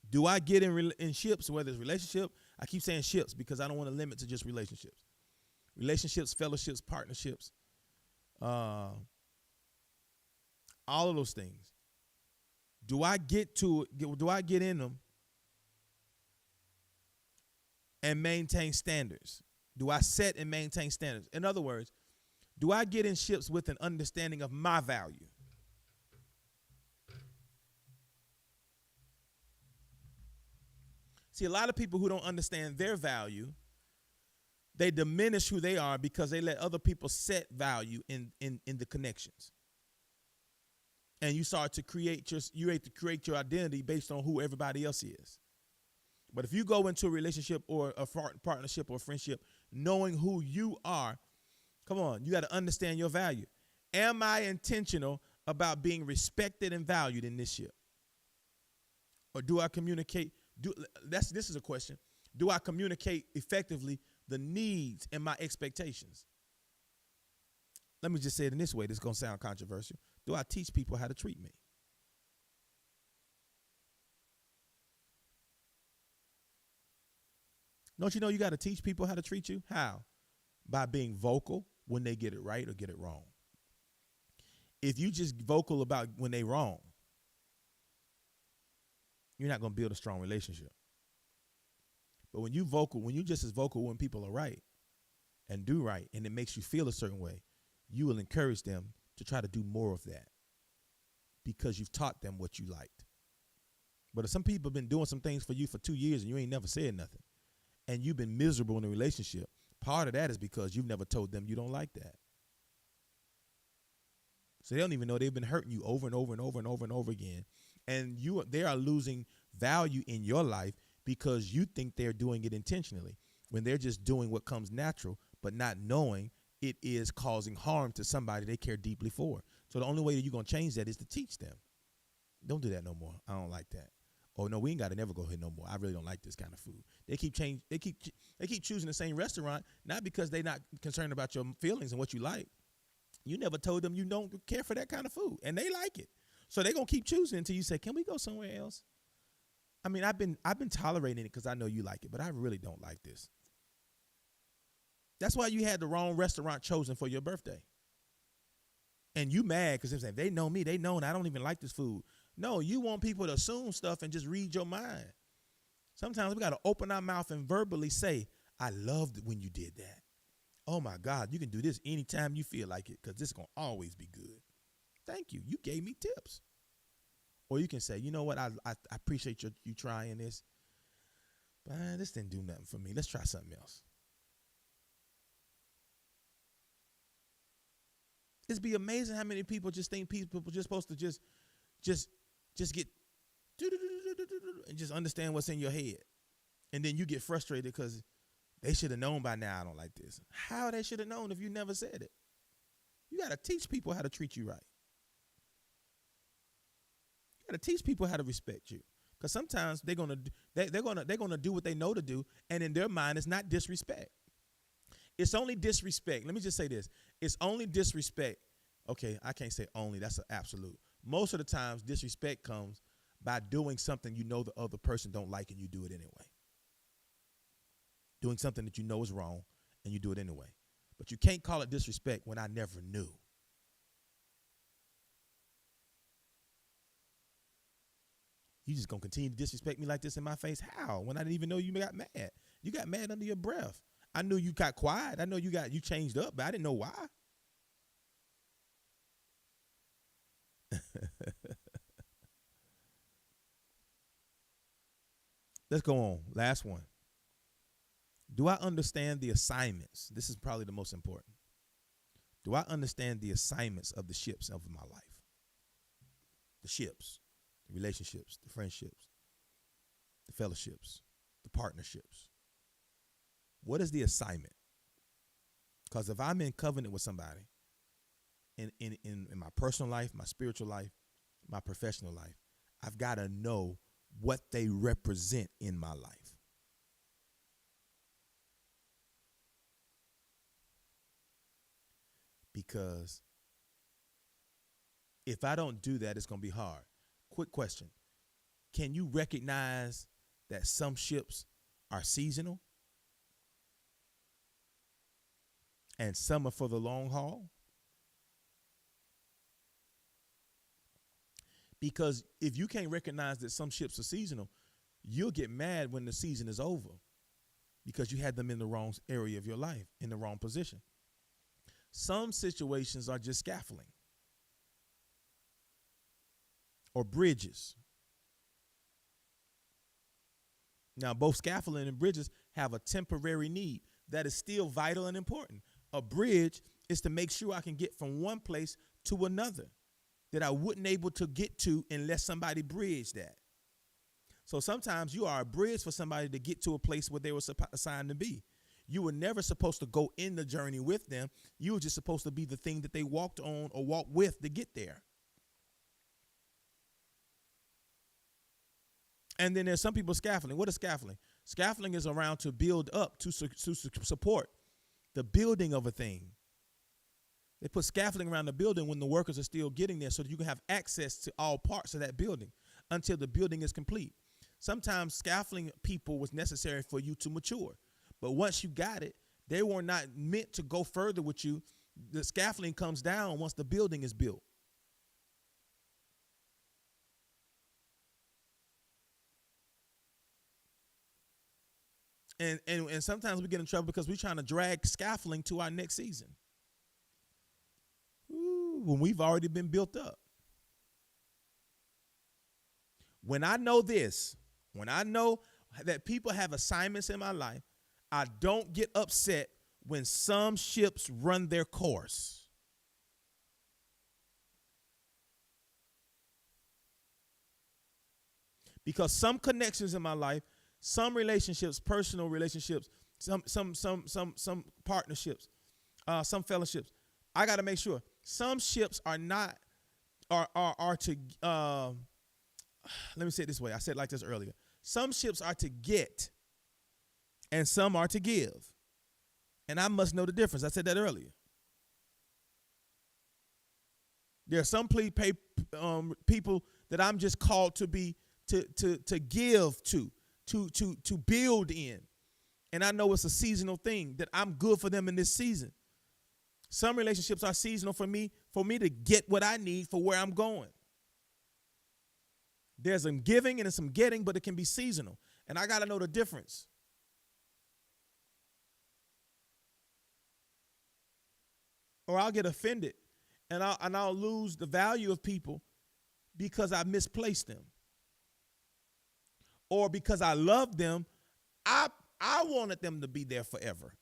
Do I get in ships, whether it's relationship? I keep saying ships because I don't want to limit to just relationships. Relationships, fellowships, partnerships, all of those things. Do I get in them and maintain standards? Do I set and maintain standards? In other words, do I get in ships with an understanding of my value? See, a lot of people who don't understand their value, they diminish who they are because they let other people set value in the connections. And you start to create your identity based on who everybody else is. But if you go into a relationship or a partnership or a friendship knowing who you are, come on, you got to understand your value. Am I intentional about being respected and valued in this ship? Or do I communicate? This is a question. Do I communicate effectively the needs and my expectations? Let me just say it in this way. This is going to sound controversial. Do I teach people how to treat me? Don't you know you got to teach people how to treat you? How? By being vocal when they get it right or get it wrong. If you just vocal about when they wrong, you're not going to build a strong relationship. But when you just as vocal when people are right and do right, and it makes you feel a certain way, you will encourage them to try to do more of that because you've taught them what you liked. But if some people have been doing some things for you for 2 years and you ain't never said nothing, and you've been miserable in a relationship, part of that is because you've never told them you don't like that. So they don't even know they've been hurting you over and over and over and over and over again. And they are losing value in your life because you think they're doing it intentionally when they're just doing what comes natural, but not knowing it is causing harm to somebody they care deeply for. So the only way that you're going to change that is to teach them. Don't do that no more. I don't like that. Oh, no, we ain't got to never go here no more. I really don't like this kind of food. They keep choosing the same restaurant, not because they're not concerned about your feelings and what you like. You never told them you don't care for that kind of food, and they like it. So they're going to keep choosing until you say, can we go somewhere else? I mean, I've been tolerating it because I know you like it, but I really don't like this. That's why you had the wrong restaurant chosen for your birthday. And you mad because they're saying, they know me, they know, and I don't even like this food. No, you want people to assume stuff and just read your mind. Sometimes we got to open our mouth and verbally say, I loved it when you did that. Oh, my God, you can do this anytime you feel like it because this is going to always be good. Thank you. You gave me tips. Or you can say, you know what, I appreciate you trying this, but this didn't do nothing for me. Let's try something else. It'd be amazing how many people just think people just supposed to just get and just understand what's in your head. And then you get frustrated because they should have known by now I don't like this. How they should have known if you never said it? You got to teach people how to treat you right. You got to teach people how to respect you. Because sometimes they're gonna do what they know to do, and in their mind it's not disrespect. It's only disrespect. Let me just say this. It's only disrespect. Okay, I can't say only. That's an absolute. Most of the times, disrespect comes by doing something you know the other person don't like and you do it anyway. Doing something that you know is wrong and you do it anyway. But you can't call it disrespect when I never knew. You just going to continue to disrespect me like this in my face? How? When I didn't even know you got mad. You got mad under your breath. I knew you got quiet. I know you changed up, but I didn't know why. Let's go on. Last one. Do I understand the assignments? This is probably the most important. Do I understand the assignments of the ships of my life? The ships, the relationships, the friendships, the fellowships, the partnerships. What is the assignment? Because if I'm in covenant with somebody in my personal life, my spiritual life, my professional life, I've got to know what they represent in my life. Because if I don't do that, it's going to be hard. Quick question. Can you recognize that some ships are seasonal and some are for the long haul? Because if you can't recognize that some ships are seasonal, you'll get mad when the season is over because you had them in the wrong area of your life, in the wrong position. Some situations are just scaffolding or bridges. Now, both scaffolding and bridges have a temporary need that is still vital and important. A bridge is to make sure I can get from one place to another that I wouldn't able to get to unless somebody bridged that. So sometimes you are a bridge for somebody to get to a place where they were assigned to be. You were never supposed to go in the journey with them. You were just supposed to be the thing that they walked on or walked with to get there. And then there's some people scaffolding. What is scaffolding? Scaffolding is around to build up, to support the building of a thing. They put scaffolding around the building when the workers are still getting there so that you can have access to all parts of that building until the building is complete. Sometimes scaffolding people was necessary for you to mature. But once you got it, they were not meant to go further with you. The scaffolding comes down once the building is built. And sometimes we get in trouble because we're trying to drag scaffolding to our next season. When we've already been built up. When I know this, when I know that people have assignments in my life, I don't get upset when some ships run their course. Because some connections in my life, some relationships, personal relationships, some partnerships, some fellowships, I got to make sure. Some ships are not, are to, let me say it this way. I said it like this earlier. Some ships are to get and some are to give. And I must know the difference. I said that earlier. There are some people that I'm just called to be, to give to build in. And I know it's a seasonal thing that I'm good for them in this season. Some relationships are seasonal for me to get what I need for where I'm going. There's some giving and some getting, but it can be seasonal. And I got to know the difference. Or I'll get offended and I'll lose the value of people because I misplaced them. Or because I love them, I wanted them to be there forever.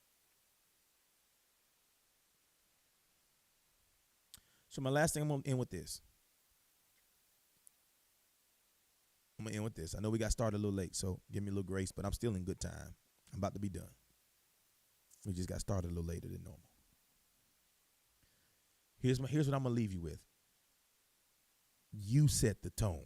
So my last thing, I'm going to end with this. I know we got started a little late, so give me a little grace, but I'm still in good time. I'm about to be done. We just got started a little later than normal. Here's what I'm going to leave you with. You set the tone.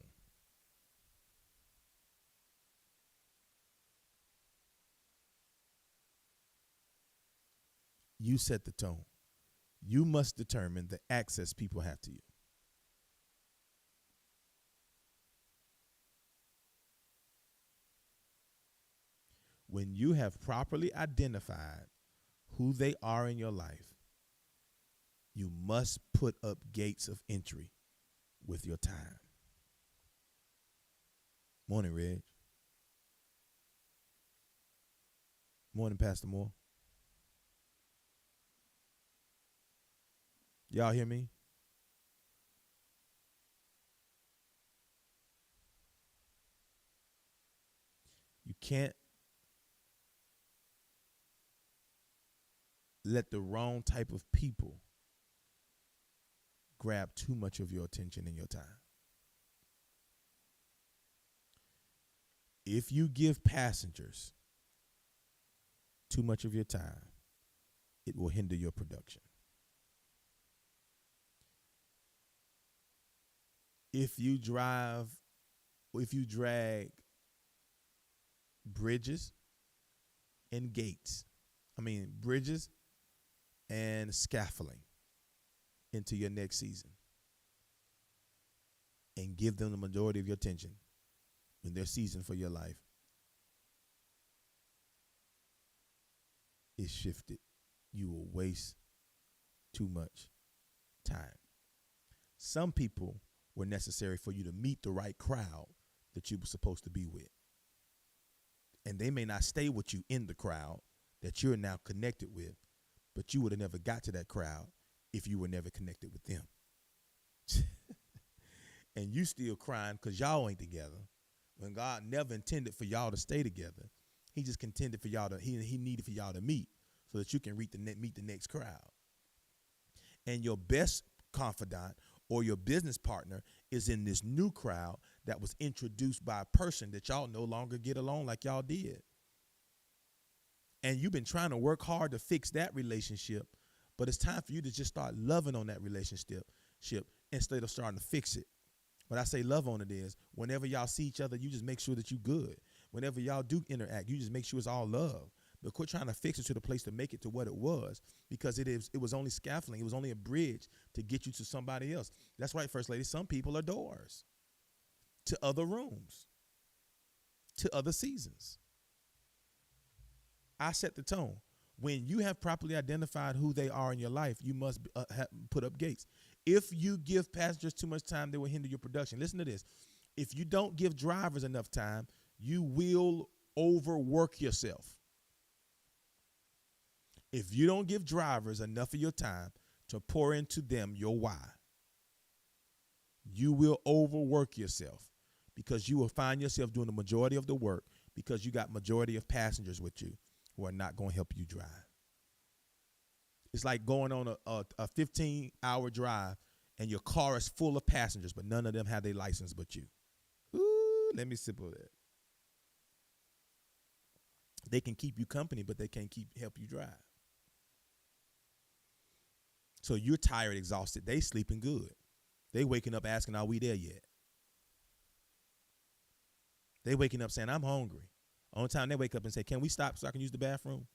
You set the tone. You must determine the access people have to you. When you have properly identified who they are in your life, you must put up gates of entry with your time. Morning, Reg. Morning, Pastor Moore. Y'all hear me? You can't let the wrong type of people grab too much of your attention and your time. If you give passengers too much of your time, it will hinder your production. If you drag bridges and scaffolding into your next season and give them the majority of your attention when their season for your life is shifted, you will waste too much time. Some people were necessary for you to meet the right crowd that you were supposed to be with. And they may not stay with you in the crowd that you're now connected with, but you would have never got to that crowd if you were never connected with them. And you still crying because y'all ain't together when God never intended for y'all to stay together. He just intended for y'all to, he needed for y'all to meet so that you can meet the next crowd. And your best confidant or your business partner is in this new crowd that was introduced by a person that y'all no longer get along like y'all did. And you've been trying to work hard to fix that relationship, but it's time for you to just start loving on that relationship instead of starting to fix it. When I say love on it is, whenever y'all see each other, you just make sure that you good. Whenever y'all do interact, you just make sure it's all love. But quit trying to fix it to the place to make it to what it was, because it was only scaffolding. It was only a bridge to get you to somebody else. That's right, First Lady. Some people are doors to other rooms, to other seasons. I set the tone. When you have properly identified who they are in your life, you must put up gates. If you give passengers too much time, they will hinder your production. Listen to this. If you don't give drivers enough time, you will overwork yourself. If you don't give drivers enough of your time to pour into them your why, you will overwork yourself, because you will find yourself doing the majority of the work because you got majority of passengers with you who are not going to help you drive. It's like going on a 15-hour drive and your car is full of passengers, but none of them have their license but you. Ooh, let me sip on that. They can keep you company, but they can't help you drive. So you're tired, exhausted. They sleeping good. They waking up asking, are we there yet? They waking up saying, I'm hungry. Only time they wake up and say, can we stop so I can use the bathroom?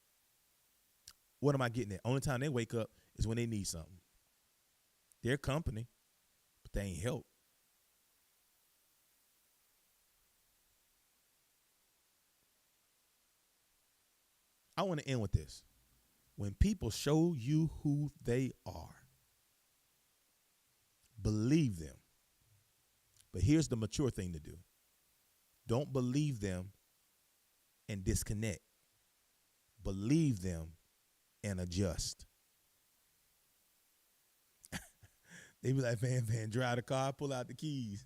What am I getting at? Only time they wake up is when they need something. They're company, but they ain't help. I want to end with this. When people show you who they are, believe them. But here's the mature thing to do. Don't believe them and disconnect. Believe them and adjust. They be like, man, drive the car, pull out the keys.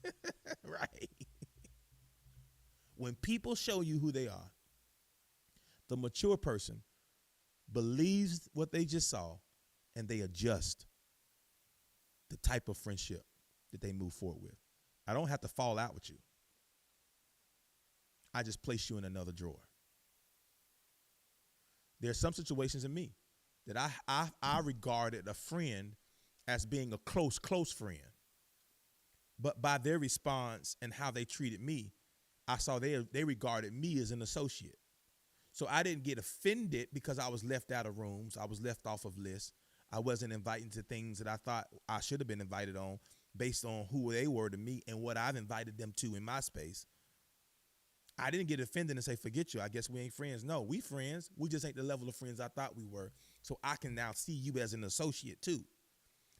Right? When people show you who they are, the mature person believes what they just saw, and they adjust the type of friendship that they move forward with. I don't have to fall out with you. I just place you in another drawer. There's some situations in me that I regarded a friend as being a close friend. But by their response and how they treated me, I saw they regarded me as an associate. So I didn't get offended because I was left out of rooms. I was left off of lists. I wasn't invited to things that I thought I should have been invited on based on who they were to me and what I've invited them to in my space. I didn't get offended and say, forget you, I guess we ain't friends. No, we friends. We just ain't the level of friends I thought we were. So I can now see you as an associate too.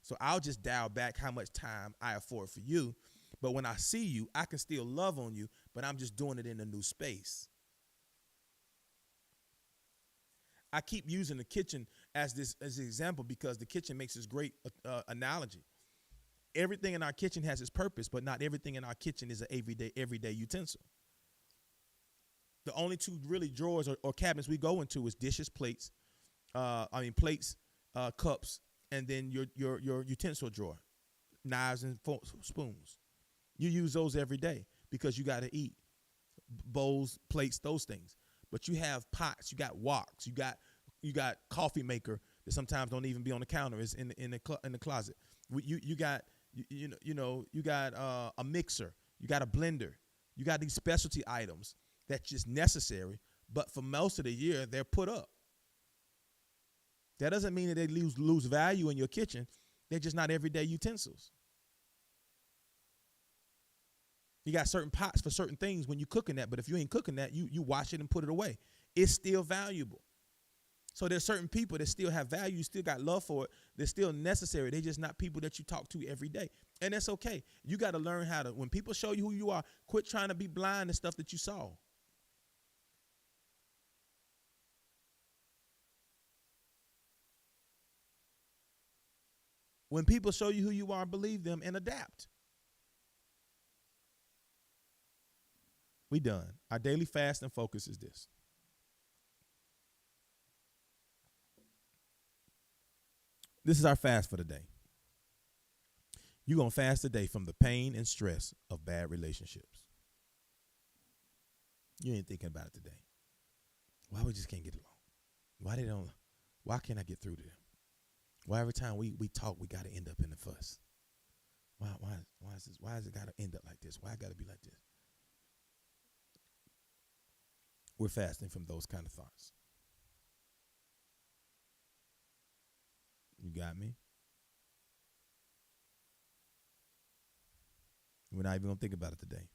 So I'll just dial back how much time I afford for you. But when I see you, I can still love on you, but I'm just doing it in a new space. I keep using the kitchen as an example because the kitchen makes this great analogy. Everything in our kitchen has its purpose, but not everything in our kitchen is an everyday utensil. The only two really drawers or cabinets we go into is dishes, plates, plates, cups, and then your utensil drawer, knives and spoons. You use those every day because you got to eat. Bowls, plates, those things. But you have pots, you got woks, you got coffee maker that sometimes don't even be on the counter. It's in the closet. You got a mixer, you got a blender, you got these specialty items that's just necessary. But for most of the year, they're put up. That doesn't mean that they lose value in your kitchen. They're just not everyday utensils. You got certain pots for certain things when you're cooking that, but if you ain't cooking that, you wash it and put it away. It's still valuable. So there's certain people that still have value, you still got love for it. They're still necessary. They're just not people that you talk to every day. And that's okay. You got to learn how to, when people show you who you are, quit trying to be blind to stuff that you saw. When people show you who you are, believe them and adapt. We done. Our daily fast and focus is this. This is our fast for the day. You're going to fast today from the pain and stress of bad relationships. You ain't thinking about it today. Why we just can't get along? Why can't I get through to them? Why every time we talk, we got to end up in the fuss? Why has it got to end up like this? Why it got to be like this? We're fasting from those kind of thoughts. You got me? We're not even going to think about it today.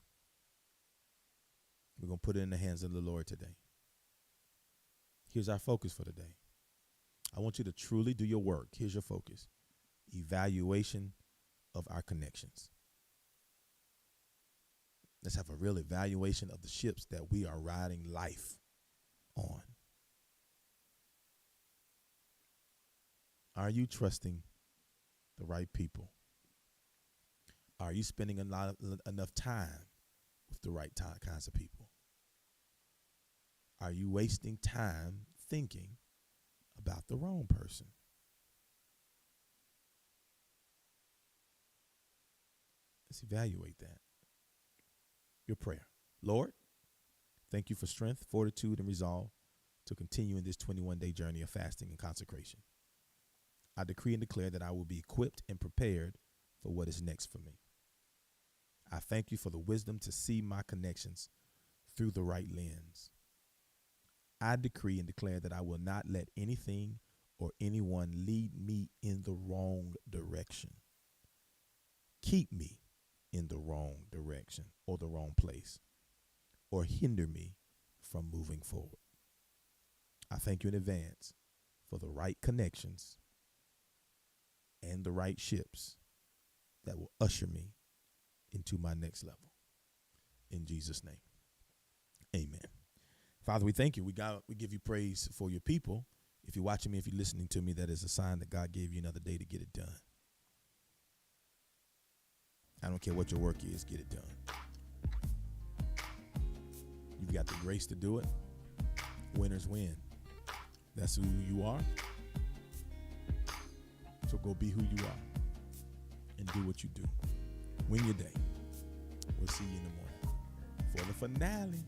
We're going to put it in the hands of the Lord today. Here's our focus for today. I want you to truly do your work. Here's your focus. Evaluation of our connections. Let's have a real evaluation of the ships that we are riding life on. Are you trusting the right people? Are you spending enough time with the right kinds of people? Are you wasting time thinking about the wrong person? Let's evaluate that. Your prayer. Lord, thank you for strength, fortitude, and resolve to continue in this 21-day journey of fasting and consecration. I decree and declare that I will be equipped and prepared for what is next for me. I thank you for the wisdom to see my connections through the right lens. I decree and declare that I will not let anything or anyone lead me in the wrong direction. Keep me in the wrong direction or the wrong place, or hinder me from moving forward. I thank you in advance for the right connections and the right ships that will usher me into my next level. In Jesus' name, amen. Father, we thank you. We give you praise for your people. If you're watching me, if you're listening to me, that is a sign that God gave you another day to get it done. I don't care what your work is, get it done. You've got the grace to do it. Winners win. That's who you are. So go be who you are and do what you do. Win your day. We'll see you in the morning for the finale.